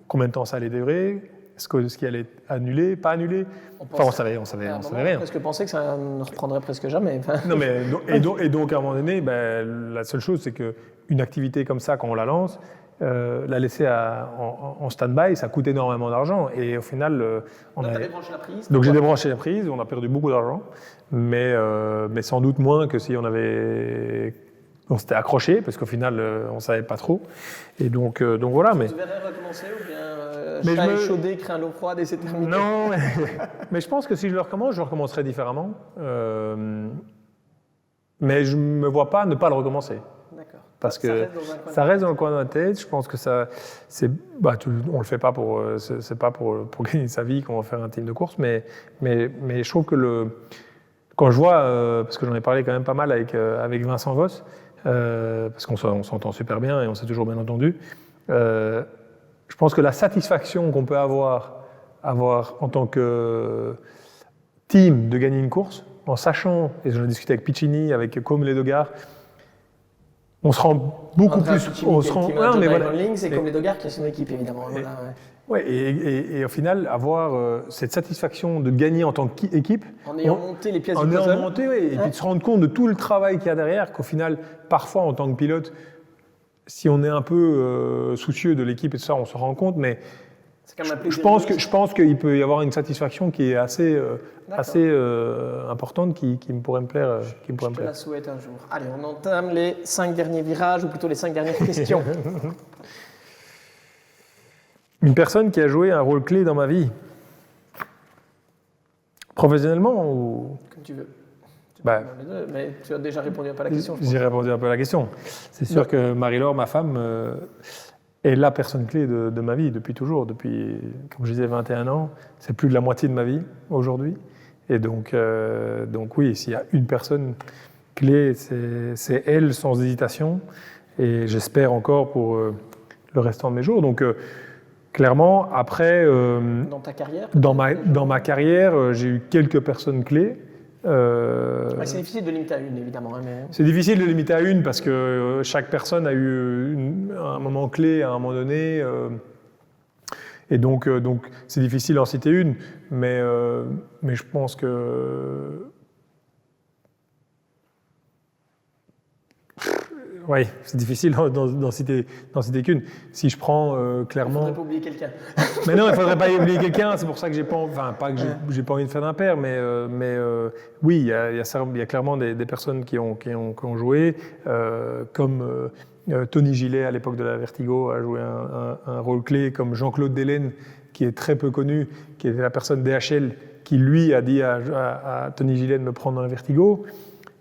combien de temps ça allait durer, ce qui allait annuler, pas annuler. Enfin, on savait rien. On presque pensé que ça ne reprendrait presque jamais. Non, mais, et donc, à un moment donné, ben, la seule chose, c'est qu'une activité comme ça, quand on la lance, la laisser en stand-by, ça coûte énormément d'argent. Et au final, débranché la prise. Donc j'ai débranché la prise, on a perdu beaucoup d'argent, mais sans doute moins que si on s'était accroché, parce qu'au final, on ne savait pas trop. Et donc voilà. Tu verrais recommencer ou bien chat échaudé, craint l'eau froide et c'est terminé? Non, mais je pense que si je le recommence, je recommencerai différemment. Mais je ne me vois pas ne pas le recommencer. D'accord. Parce que ça reste dans le coin de la tête. Je pense que on le fait pas c'est pas pour gagner sa vie qu'on va faire un team de course, mais je trouve que quand je vois, parce que j'en ai parlé quand même pas mal avec Vincent Voss, parce qu'on s'entend super bien et on s'est toujours bien entendu. Je pense que la satisfaction qu'on peut avoir en tant que team de gagner une course, en sachant, et j'en ai discuté avec Piccini, avec Com Ledogar, on se rend beaucoup plus. C'est comme les Dogars qui a son équipe, évidemment. Et au final, avoir cette satisfaction de gagner en tant qu'équipe. En ayant monté les pièces du puzzle. Et puis de se rendre compte de tout le travail qu'il y a derrière, qu'au final, parfois, en tant que pilote, si on est un peu soucieux de l'équipe et tout ça, on se rend compte, mais je pense qu'il peut y avoir une satisfaction qui est assez importante qui me pourrait me plaire. Je te la souhaite un jour. Allez, on entame les 5 derniers virages, ou plutôt les 5 dernières questions. Une personne qui a joué un rôle clé dans ma vie. Professionnellement ou... Comme tu veux. Mais tu as déjà répondu un peu à la question. J'ai répondu un peu à la question. C'est sûr que Marie-Laure, ma femme, est la personne clé de ma vie depuis toujours. Depuis, comme je disais, 21 ans. C'est plus de la moitié de ma vie aujourd'hui. Et donc oui, s'il y a une personne clé, c'est elle, sans hésitation. Et j'espère encore pour le restant de mes jours. Donc clairement, après... dans ta carrière? Dans ma carrière, j'ai eu quelques personnes clés. C'est difficile de limiter à une, évidemment. Mais... C'est difficile de limiter à une parce que chaque personne a eu un moment clé à un moment donné. Et donc c'est difficile d'en citer une. Mais je pense que... Oui, c'est difficile d'en citer qu'une. Si je prends clairement... Il ne faudrait pas oublier quelqu'un. Mais non, il ne faudrait pas oublier quelqu'un. C'est pour ça que j'ai pas envie de faire d'impair, mais oui, il y a clairement des personnes qui ont joué, comme Tony Gillet à l'époque de la Vertigo a joué un rôle clé, comme Jean-Claude Delaine, qui est très peu connu, qui était la personne DHL qui lui a dit à Tony Gillet de me prendre dans le Vertigo.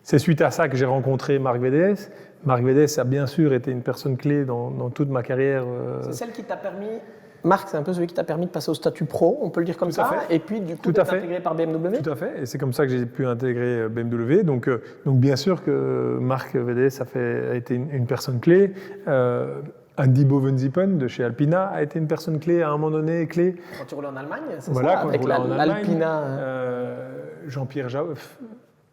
C'est suite à ça que j'ai rencontré Marc Védès. Marc Védès a bien sûr été une personne clé dans toute ma carrière. C'est celle qui t'a permis, Marc, c'est un peu celui qui t'a permis de passer au statut pro, on peut le dire comme ça, et puis du coup d'être intégré par BMW. Tout à fait, et c'est comme ça que j'ai pu intégrer BMW. Donc bien sûr que Marc Védès a été une personne clé. Andy Bovenzippen de chez Alpina a été une personne clé à un moment donné, clé. Quand tu roulais en Allemagne, c'est voilà, ça, avec l'Alpina.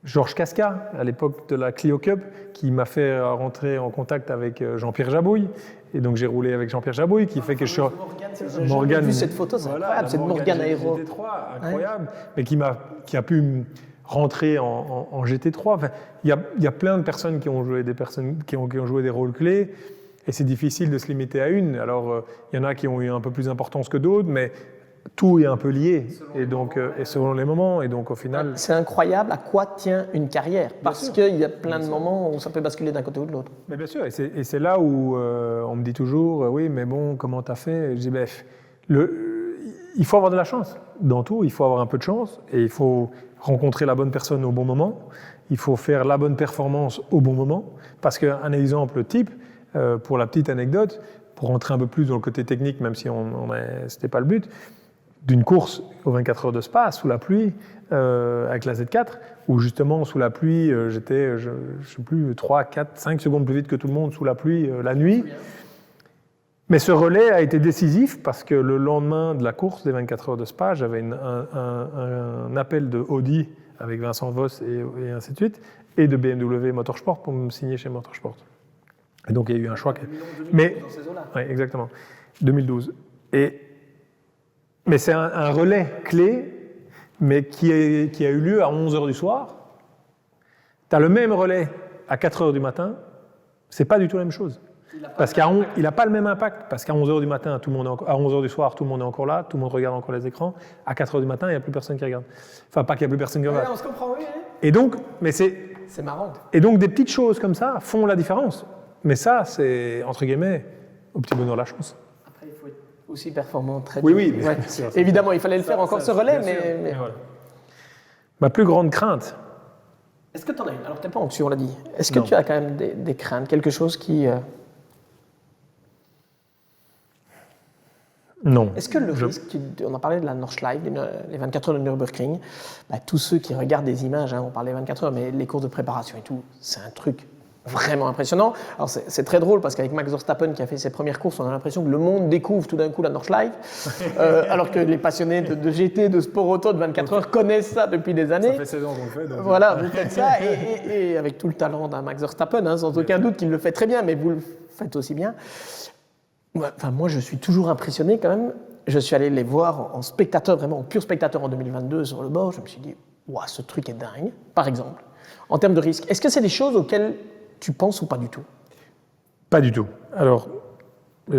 Georges Casca, à l'époque de la Clio Cup, qui m'a fait rentrer en contact avec Jean-Pierre Jabouille. Et donc j'ai roulé avec Jean-Pierre Jabouille, qui fait que je suis... Morgane, j'ai vu cette photo, c'est incroyable, cette Morgane Aéro. GT3, incroyable, mais qui a pu rentrer en GT3. Enfin, il y a plein de personnes qui ont joué des rôles clés. Et c'est difficile de se limiter à une. Alors, il y en a qui ont eu un peu plus d'importance que d'autres, mais tout est un peu lié, et selon les moments. Et donc, au final... C'est incroyable à quoi tient une carrière, parce qu'il y a plein de moments où ça peut basculer d'un côté ou de l'autre. Mais bien sûr, et c'est là où on me dit toujours, oui, mais bon, comment t'as fait? Je dis, bref, il faut avoir de la chance. Dans tout, il faut avoir un peu de chance, et il faut rencontrer la bonne personne au bon moment. Il faut faire la bonne performance au bon moment. Parce qu'un exemple type, pour la petite anecdote, pour rentrer un peu plus dans le côté technique, même si ce n'était pas le but, d'une course aux 24 heures de Spa, sous la pluie, avec la Z4, où justement, sous la pluie, j'étais, je ne sais plus, 3, 4, 5 secondes plus vite que tout le monde sous la pluie la nuit. Mais ce relais a été décisif parce que le lendemain de la course des 24 heures de Spa, j'avais un appel de Audi avec Vincent Voss et ainsi de suite, et de BMW Motorsport pour me signer chez Motorsport. Et donc, il y a eu un choix. Mais, dans ces eaux-là. Oui, exactement. 2012. Mais c'est un relais clé, mais qui a eu lieu à 11h du soir. Tu as le même relais à 4h du matin, c'est pas du tout la même chose. Parce qu'il n'a pas le même impact, parce qu'à 11h du matin, à 11h du soir, tout le monde est encore là, tout le monde regarde encore les écrans. À 4h du matin, il n'y a plus personne qui regarde. Enfin, pas qu'il n'y a plus personne qui regarde. Ouais, on se comprend, oui. Et donc, mais c'est marrant. Et donc, des petites choses comme ça font la différence. Mais ça, c'est, entre guillemets, au petit bonheur la chance. Après, il faut être aussi performant très Oui, vite. oui. Ouais. Évidemment, il fallait le faire encore ce relais, mais... Voilà. Ma plus grande crainte. Est-ce que tu en as une? Alors, tu n'es pas anxieux, on l'a dit. Est-ce que Non. tu as quand même des craintes, quelque chose qui... Non. Est-ce que le risque, on a parlé de la Nordschleife, les 24 heures de Nürburgring, tous ceux qui regardent des images, on parle des 24 heures, mais les courses de préparation et tout, c'est un truc vraiment impressionnant. Alors c'est très drôle parce qu'avec Max Verstappen qui a fait ses premières courses, on a l'impression que le monde découvre tout d'un coup la Nordschleife, alors que les passionnés de GT, de sport auto, de 24 heures connaissent ça depuis des années. Ça fait 16 ans qu'on le fait. Donc... Voilà, vous faites ça, et avec tout le talent d'un Max Verstappen, sans aucun doute qu'il le fait très bien, mais vous le faites aussi bien. Enfin, moi, je suis toujours impressionné quand même. Je suis allé les voir en spectateur, vraiment en pur spectateur en 2022 sur le bord. Je me suis dit, waouh, ce truc est dingue, par exemple. En termes de risque, est-ce que c'est des choses auxquelles tu penses ou pas du tout? Pas du tout. Alors, je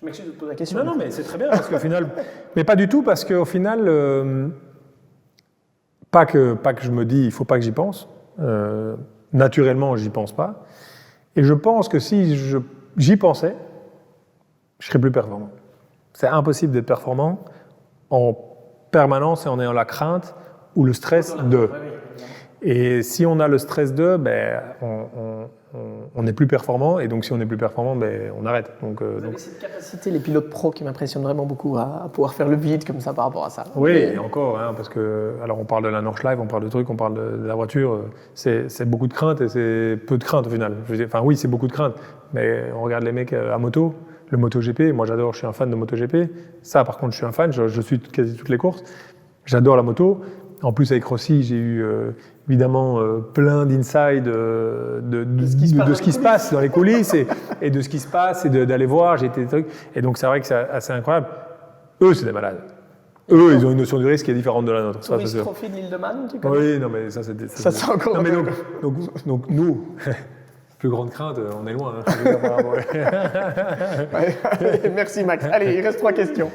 m'excuse de te poser la question. Non, mais c'est très bien parce qu'au final, mais pas du tout parce qu'au final, pas que je me dis, il faut pas que j'y pense. Naturellement, j'y pense pas. Et je pense que si j'y pensais, je serais plus performant. C'est impossible d'être performant en permanence et en ayant la crainte ou le stress de. Et si on a le stress de, on n'est plus performant. Et donc, si on n'est plus performant, on arrête. Donc, vous avez cette capacité, les pilotes pros, qui m'impressionnent vraiment beaucoup à pouvoir faire le vide comme ça par rapport à ça. Oui, et encore, parce que, alors on parle de la Nordschleife, on parle de trucs, on parle de la voiture. C'est beaucoup de crainte et c'est peu de crainte au final. Enfin, oui, c'est beaucoup de crainte. Mais on regarde les mecs à moto, le MotoGP. Moi, j'adore, je suis un fan de MotoGP. Ça, par contre, je suis un fan. Je suis quasi toutes les courses. J'adore la moto. En plus, avec Rossi, j'ai eu évidemment plein d'insides de ce qui se passe dans les coulisses et de ce qui se passe et d'aller voir. J'ai été des trucs. Et donc, c'est vrai que c'est assez incroyable. Eux, c'est des malades. Eux, ils ont une notion du risque qui est différente de la nôtre. Tourist Trophy de l'île de Man, tu connais? Oui, non, mais ça, c'est... Ça, c'est encore... Non, mais donc nous... Plus grande crainte, on est loin. Merci Max. Allez, il reste 3 questions.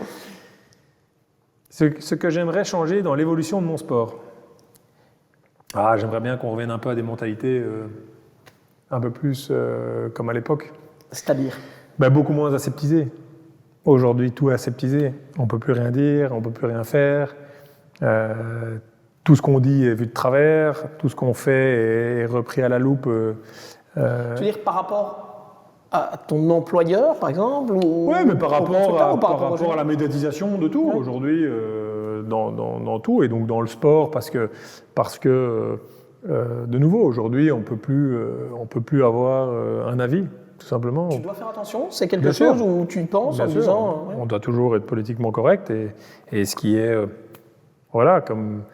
Ce que j'aimerais changer dans l'évolution de mon sport. J'aimerais bien qu'on revienne un peu à des mentalités un peu plus comme à l'époque. C'est-à-dire? Beaucoup moins aseptisées. Aujourd'hui, tout est aseptisé. On ne peut plus rien dire, on ne peut plus rien faire. Tout ce qu'on dit est vu de travers, tout ce qu'on fait est repris à la loupe. Tu veux dire par rapport à ton employeur, par exemple Oui, mais par rapport à la médiatisation de tout, aujourd'hui, dans tout, et donc dans le sport, parce que de nouveau, aujourd'hui, on peut plus avoir un avis, tout simplement. Tu dois faire attention, c'est quelque chose où tu y penses en disant... On doit toujours être politiquement correct, et ce qui est... voilà, comme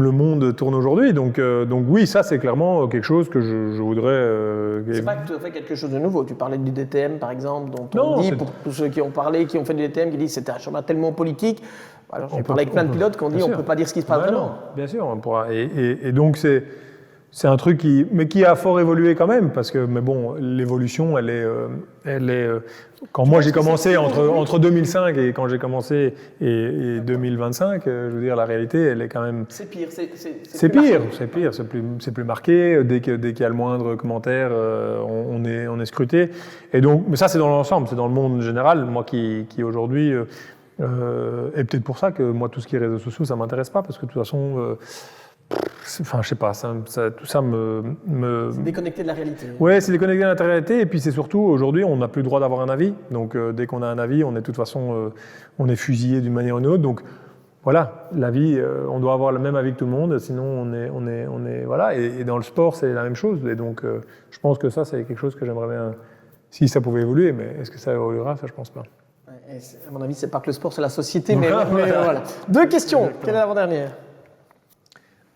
le monde tourne aujourd'hui. Donc oui, ça c'est clairement quelque chose que je voudrais... C'est pas que tu as fait quelque chose de nouveau. Tu parlais du DTM par exemple, dont on dit, pour tous ceux qui ont parlé, qui ont fait du DTM, qui disent que c'était un chemin tellement politique. Alors j'ai parlé avec plein de pilotes qui ont dit on ne peut pas dire ce qui se passe vraiment. Non, bien sûr, on pourra. Et donc c'est un truc qui a fort évolué quand même, parce que, mais bon, l'évolution, elle est quand moi j'ai commencé entre 2005 et quand j'ai commencé et 2025, je veux dire, la réalité, elle est quand même... C'est pire, c'est pire, c'est plus marqué. Dès qu'il y a le moindre commentaire, on est scruté. Et donc, mais ça c'est dans l'ensemble, c'est dans le monde général. Moi qui aujourd'hui, et peut-être pour ça que moi tout ce qui est réseaux sociaux, ça m'intéresse pas, parce que de toute façon... Enfin, je sais pas, tout ça me... C'est déconnecté de la réalité. Ouais, c'est déconnecté de la réalité, et puis c'est surtout, aujourd'hui, on n'a plus le droit d'avoir un avis, donc dès qu'on a un avis, on est de toute façon, on est fusillé d'une manière ou d'une autre, donc voilà, l'avis, on doit avoir le même avis que tout le monde, sinon on est voilà, et dans le sport, c'est la même chose, et donc je pense que ça, c'est quelque chose que j'aimerais bien, si ça pouvait évoluer, mais est-ce que ça évoluera, ça je pense pas. Et à mon avis, c'est pas que le sport, c'est la société, mais voilà. Deux questions, exactement. Quelle est l'avant-dernière?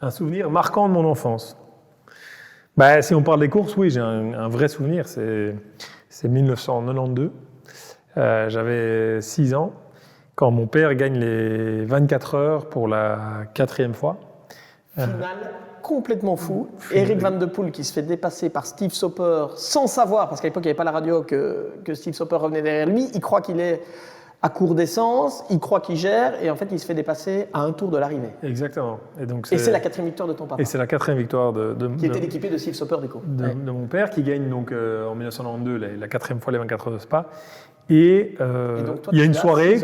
Un souvenir marquant de mon enfance. Bah, si on parle des courses, oui, j'ai un vrai souvenir. C'est 1992. J'avais 6 ans quand mon père gagne les 24 heures pour la 4e fois. Finale complètement fou. Eric Van de Poel qui se fait dépasser par Steve Soper sans savoir, parce qu'à l'époque il n'y avait pas la radio, que Steve Soper revenait derrière lui. Il croit qu'il est à court d'essence, il croit qu'il gère, et en fait, il se fait dépasser à un tour de l'arrivée. Exactement. Et c'est la 4e victoire de ton papa. Et c'est la 4e victoire qui était l'équipé de Steve Soper, du coup. De mon père, qui gagne donc en 1992 la 4e fois les 24 heures de Spa. Et donc, toi, il y a une soirée,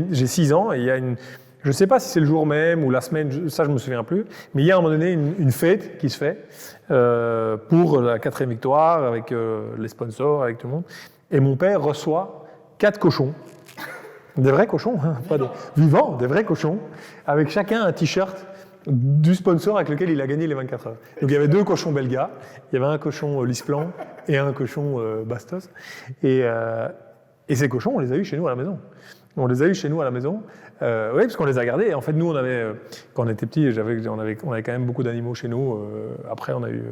j'ai 6 ans, et il y a une... Je ne sais pas si c'est le jour même ou la semaine, ça je ne me souviens plus, mais il y a à un moment donné une fête qui se fait pour la 4e victoire, avec les sponsors, avec tout le monde. Et mon père reçoit 4 cochons. Des vrais cochons, hein, pas des vivants, des vrais cochons, avec chacun un t-shirt du sponsor avec lequel il a gagné les 24 heures. Donc il y avait 2 cochons belgas, il y avait un cochon Lisplan et un cochon Bastos. Et ces cochons, on les a eus chez nous à la maison. On les a eus chez nous à la maison. Oui, parce qu'on les a gardés. Et en fait, nous, on avait, quand on était petits, on avait quand même beaucoup d'animaux chez nous. Après, on a eu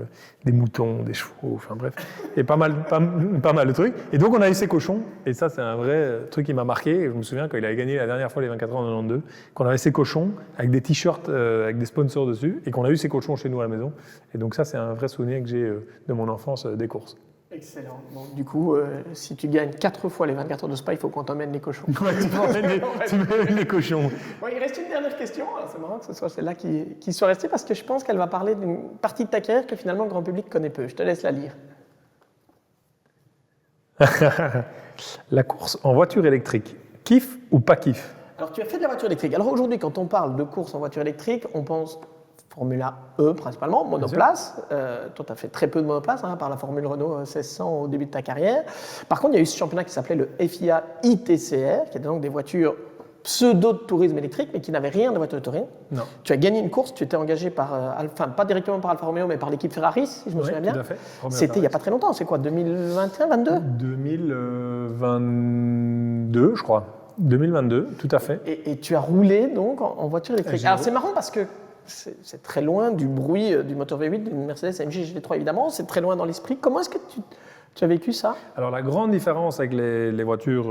des moutons, des chevaux, enfin bref, et pas mal de trucs. Et donc, on a eu ces cochons. Et ça, c'est un vrai truc qui m'a marqué. Et je me souviens quand il avait gagné la dernière fois les 24 heures en 92, qu'on avait ces cochons avec des t-shirts avec des sponsors dessus, et qu'on a eu ces cochons chez nous à la maison. Et donc ça, c'est un vrai souvenir que j'ai de mon enfance des courses. Excellent. Bon, du coup, si tu gagnes 4 fois les 24 heures de Spa, il faut qu'on t'emmène les cochons. Ouais, tu m'emmènes les cochons. Bon, il reste une dernière question. C'est marrant que ce soit celle-là qui soit restée, parce que je pense qu'elle va parler d'une partie de ta carrière que finalement le grand public connaît peu. Je te laisse la lire. La course en voiture électrique, kiff ou pas kiff? Alors, tu as fait de la voiture électrique. Alors aujourd'hui, quand on parle de course en voiture électrique, on pense Formula E principalement, monoplace. Toi, tu as fait très peu de monoplace, hein, par la Formule Renault 1600 au début de ta carrière. Par contre, il y a eu ce championnat qui s'appelait le FIA ITCR, qui étaient donc des voitures pseudo de tourisme électrique, mais qui n'avaient rien de voiture de tourisme. Non. Tu as gagné une course, tu étais engagé par, enfin pas directement par Alfa Romeo, mais par l'équipe Ferrari, si je me souviens bien. Tout à fait. C'était il n'y a pas très longtemps, c'est quoi, 2021, 22 2022, je crois. 2022, tout à fait. Et tu as roulé donc en voiture électrique. Alors c'est marrant parce que c'est très loin du bruit du moteur V8 d'une Mercedes AMG GT3 évidemment, c'est très loin dans l'esprit. Comment est-ce que tu as vécu ça? Alors la grande différence avec les voitures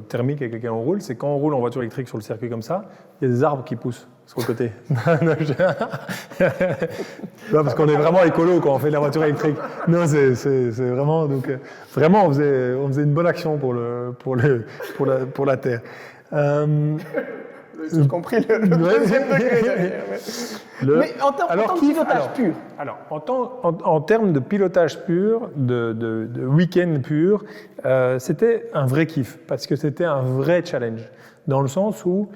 thermiques avec lesquelles on roule, c'est quand on roule en voiture électrique sur le circuit comme ça, il y a des arbres qui poussent sur le côté. Non, parce qu'on est vraiment écolo quand on fait de la voiture électrique. Non, c'est vraiment... Donc, vraiment, on faisait une bonne action pour la Terre. J'ai compris le deuxième degré derrière. Mais en termes de pilotage pur. Alors, en termes de pilotage pur, de week-end pur, c'était un vrai kiff, parce que c'était un vrai challenge, dans le sens où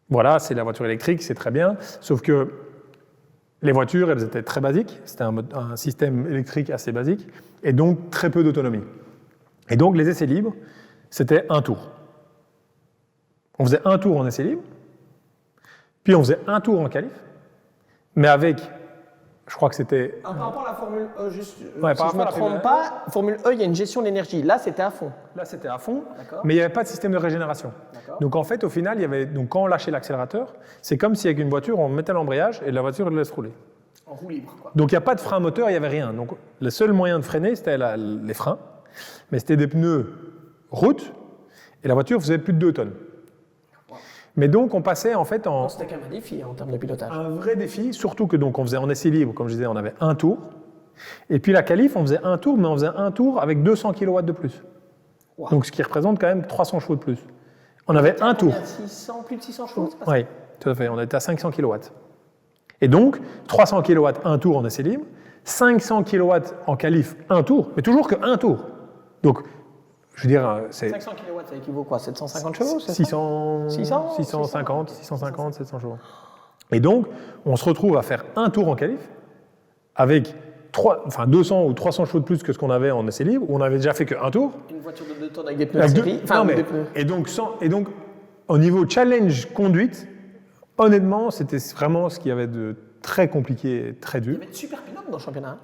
voilà, c'est la voiture électrique, c'est très bien, sauf que les voitures, elles étaient très basiques, c'était un système électrique assez basique, et donc très peu d'autonomie. Et donc les essais libres, c'était un tour. On faisait un tour en essais libres, puis on faisait un tour en qualif, mais avec, je crois que c'était... Par rapport à la Formule E, juste, Ouais, si par je ne me rapport à la trompe pas, Formule E, il y a une gestion de l'énergie. Là, c'était à fond. Là, c'était à fond, D'accord. mais il n'y avait pas de système de régénération. D'accord. Donc en fait, au final, il y avait, donc, quand on lâchait l'accélérateur, c'est comme si avec une voiture, on mettait l'embrayage et la voiture elle laisse rouler. En roue libre, quoi. Donc il n'y a pas de frein moteur, il n'y avait rien. Donc le seul moyen de freiner, c'était les freins, mais c'était des pneus route, et la voiture faisait plus de 2 tonnes. Mais donc on passait en fait en... C'était quand même un défi en termes de pilotage. Un vrai défi, surtout que donc on faisait en essai libre, comme je disais, on avait un tour, et puis la qualif, on faisait un tour, mais on faisait un tour avec 200 kW de plus. Wow. Donc ce qui représente quand même 300 chevaux de plus. On avait un tour. 600, plus de 600 chevaux, c'est pas ça? Oui, tout à fait, on était à 500 kW. Et donc, 300 kW, un tour en essai libre, 500 kW en qualif, un tour, mais toujours qu'un tour. Donc, je veux dire, c'est 500 kW, ça équivaut quoi? 750 chevaux, c'est ça? 600, 600, 650, 650, 700 chevaux. Et donc, on se retrouve à faire un tour en qualif avec 200 ou 300 chevaux de plus que ce qu'on avait en essai libre, où on avait déjà fait qu'un tour. Une voiture de 2 tonnes avec des pneus de série. Non, mais- et donc, au niveau challenge conduite, honnêtement, c'était vraiment ce qu'il y avait de très compliqué et très Il dur. y avait de super pilotes dans le championnat.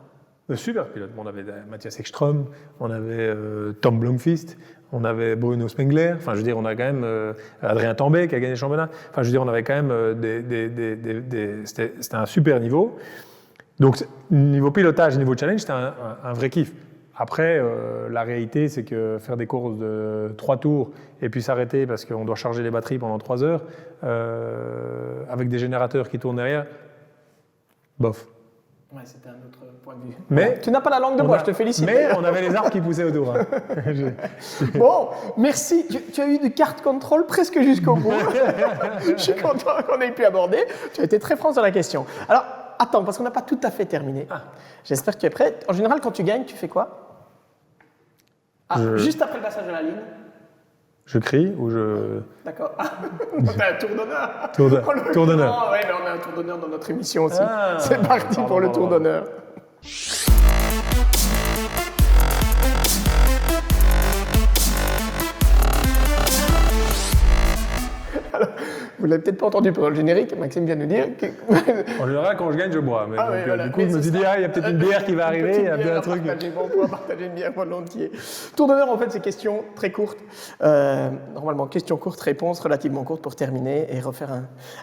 Super pilote. On avait Matthias Ekström, on avait Tom Blomqvist, on avait Bruno Spengler. Enfin, je veux dire, on a quand même Adrien Tambay qui a gagné le championnat. Enfin, je veux dire, on avait quand même c'était un super niveau. Donc, niveau pilotage, niveau challenge, c'était un vrai kiff. Après, la réalité, c'est que faire des courses de 3 tours et puis s'arrêter parce qu'on doit charger les batteries pendant 3 heures avec des générateurs qui tournent derrière, bof. Ouais, c'était un autre point de vue. Mais Tu n'as pas la langue de bois, je te félicite. Mais on avait les arbres qui poussaient autour. Hein. Bon, merci. Tu as eu du carte contrôle presque jusqu'au bout. Je suis content qu'on ait pu aborder. Tu as été très franc sur la question. Alors, attends, parce qu'on n'a pas tout à fait terminé. J'espère que tu es prêt. En général, quand tu gagnes, tu fais quoi? Juste après le passage de la ligne. Je crie ou je... D'accord. On a un tour d'honneur. Tour d'honneur. Oui, mais on a un tour d'honneur dans notre émission aussi. Ah, c'est parti pour le tour d'honneur. Alors, vous l'avez peut-être pas entendu pendant le générique, Maxime vient de nous dire que... En général, quand je gagne, je bois. Mais Ah donc, oui, voilà. du coup, Mais je me ce suis dit, sera- il y a peut-être une bière qui va arriver, il y a peut-être un truc. On pourra partager une bière volontiers. Tour d'honneur, en fait, c'est questions très courtes. Normalement, questions courtes, réponses relativement courtes pour terminer et refaire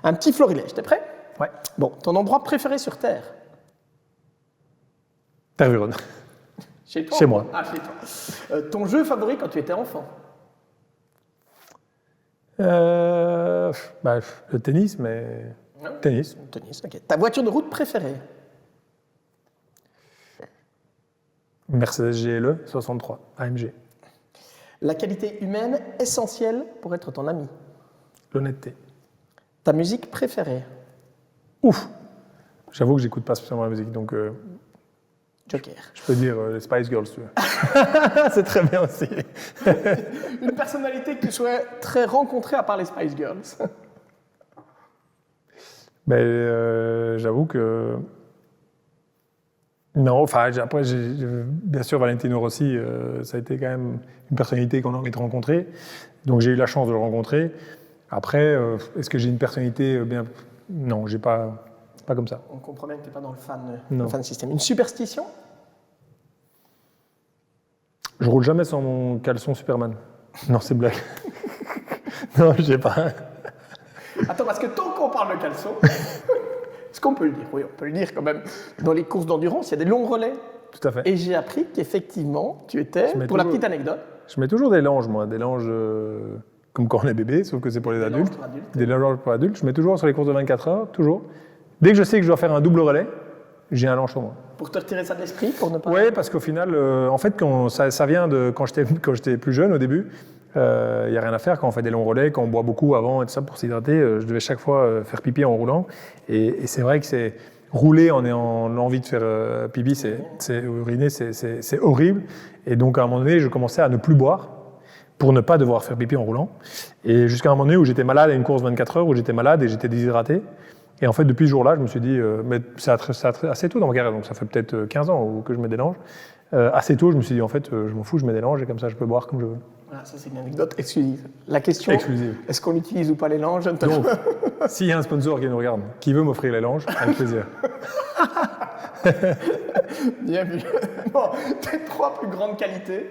un petit florilège. T'es prêt? Ouais. Bon, ton endroit préféré sur Terre? Tervuren. Chez toi? Chez moi. Ah, chez toi. Ton jeu favori quand tu étais enfant? Le tennis, mais... Non. Tennis. Tennis, ok. Ta voiture de route préférée? Mercedes GLE 63, AMG. La qualité humaine essentielle pour être ton ami? L'honnêteté. Ta musique préférée? Ouf. J'avoue que j'écoute pas spécialement la musique, donc Joker. je peux dire les Spice Girls, si tu veux. C'est très bien aussi. Une personnalité que tu souhaites très rencontrer à part les Spice Girls? Mais j'avoue que... Non, enfin, après, bien sûr, Valentino Rossi, ça a été quand même une personnalité qu'on a envie de rencontrer. Donc, j'ai eu la chance de le rencontrer. Après, est-ce que j'ai une personnalité bien... Non, j'ai pas comme ça. On comprend bien que tu n'es pas dans Non. le fan système. Une superstition? Je roule jamais sans mon caleçon Superman. Non, c'est blague. Non, je sais pas. Attends, parce que tant qu'on parle de caleçon, est-ce qu'on peut le dire? Oui, on peut le dire quand même. Dans les courses d'endurance, il y a des longs relais. Tout à fait. Et j'ai appris qu'effectivement, tu étais, Je mets pour la toujours- petite anecdote, Je mets toujours des langes, moi. Des langes comme quand on est bébé, sauf que c'est pour les langes adultes. pour adultes. Des langes pour adultes. Je mets toujours sur les courses de 24 heures, toujours. Dès que je sais que je dois faire un double relais, j'ai un lange sur moi. pour te retirer ça de l'esprit, pour ne pas... Oui, parce qu'au final, en fait, ça vient de quand j'étais plus jeune au début. Il n'y a rien à faire quand on fait des longs relais, quand on boit beaucoup avant et tout ça pour s'hydrater. Je devais chaque fois faire pipi en roulant. Et c'est vrai que c'est rouler en ayant envie de faire pipi, uriner, c'est horrible. Et donc à un moment donné, je commençais à ne plus boire pour ne pas devoir faire pipi en roulant. Et jusqu'à un moment donné où j'étais malade à une course 24 heures, où j'étais malade et j'étais déshydraté. Et en fait, depuis ce jour-là, je me suis dit, mais c'est assez tôt dans ma carrière, donc ça fait peut-être 15 ans que je mets des langes. Assez tôt, je me suis dit, en fait, je m'en fous, je mets des langes et comme ça, je peux boire comme je veux. Voilà, ça c'est une anecdote exclusive. La question, Exclusive. est-ce qu'on utilise ou pas les langes? Donc, s'il y a un sponsor qui nous regarde, qui veut m'offrir les langes, avec plaisir. Bien vu. Bon, tes 3 plus grandes qualités?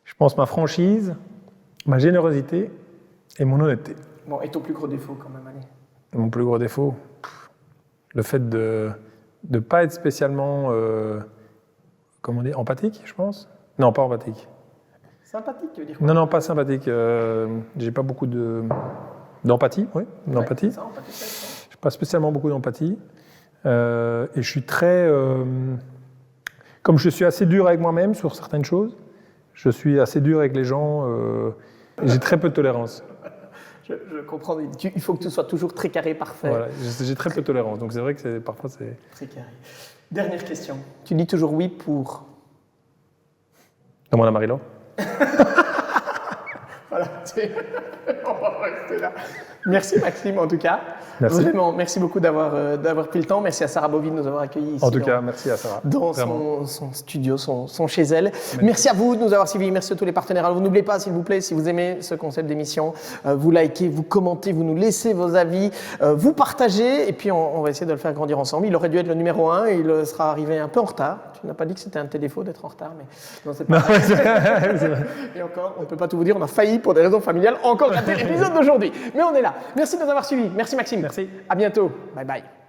Je pense ma franchise, ma générosité et mon honnêteté. Bon, et ton plus gros défaut quand même, allez. Mon plus gros défaut, le fait de ne pas être spécialement, comment on dit, empathique, je pense. Non, pas empathique. Sympathique, tu veux dire quoi? Non, pas sympathique. J'ai pas beaucoup d'empathie, oui, d'empathie. Ouais, ça, empathie, ça. J'ai pas spécialement beaucoup d'empathie. Et je suis très, comme je suis assez dur avec moi-même sur certaines choses, je suis assez dur avec les gens. J'ai très peu de tolérance. Je comprends. Il faut que tout soit toujours très carré, parfait. Voilà, j'ai très peu de tolérance, donc c'est vrai que parfois c'est... Très carré. Dernière question. Tu dis toujours oui pour... Demande à Marie-Laure. Voilà, on va rester là. Merci Maxime en tout cas. Merci. Vraiment, merci beaucoup d'avoir pris le temps. Merci à Sarah Bovy de nous avoir accueillis ici. En tout cas, merci à Sarah. Dans son studio, son chez elle. Merci à vous de nous avoir suivis. Merci à tous les partenaires. Alors, vous n'oubliez pas, s'il vous plaît, si vous aimez ce concept d'émission, vous likez, vous commentez, vous nous laissez vos avis, vous partagez, et puis on va essayer de le faire grandir ensemble. Il aurait dû être le numéro 1 et il sera arrivé un peu en retard. Tu n'as pas dit que c'était un de tes défauts d'être en retard, mais non, c'est pas vrai. Et encore, on ne peut pas tout vous dire, on a failli pour des raisons familiales encore rater l'épisode d'aujourd'hui. Mais on est là. Merci de nous avoir suivis. Merci Maxime. Merci. À bientôt. Bye bye.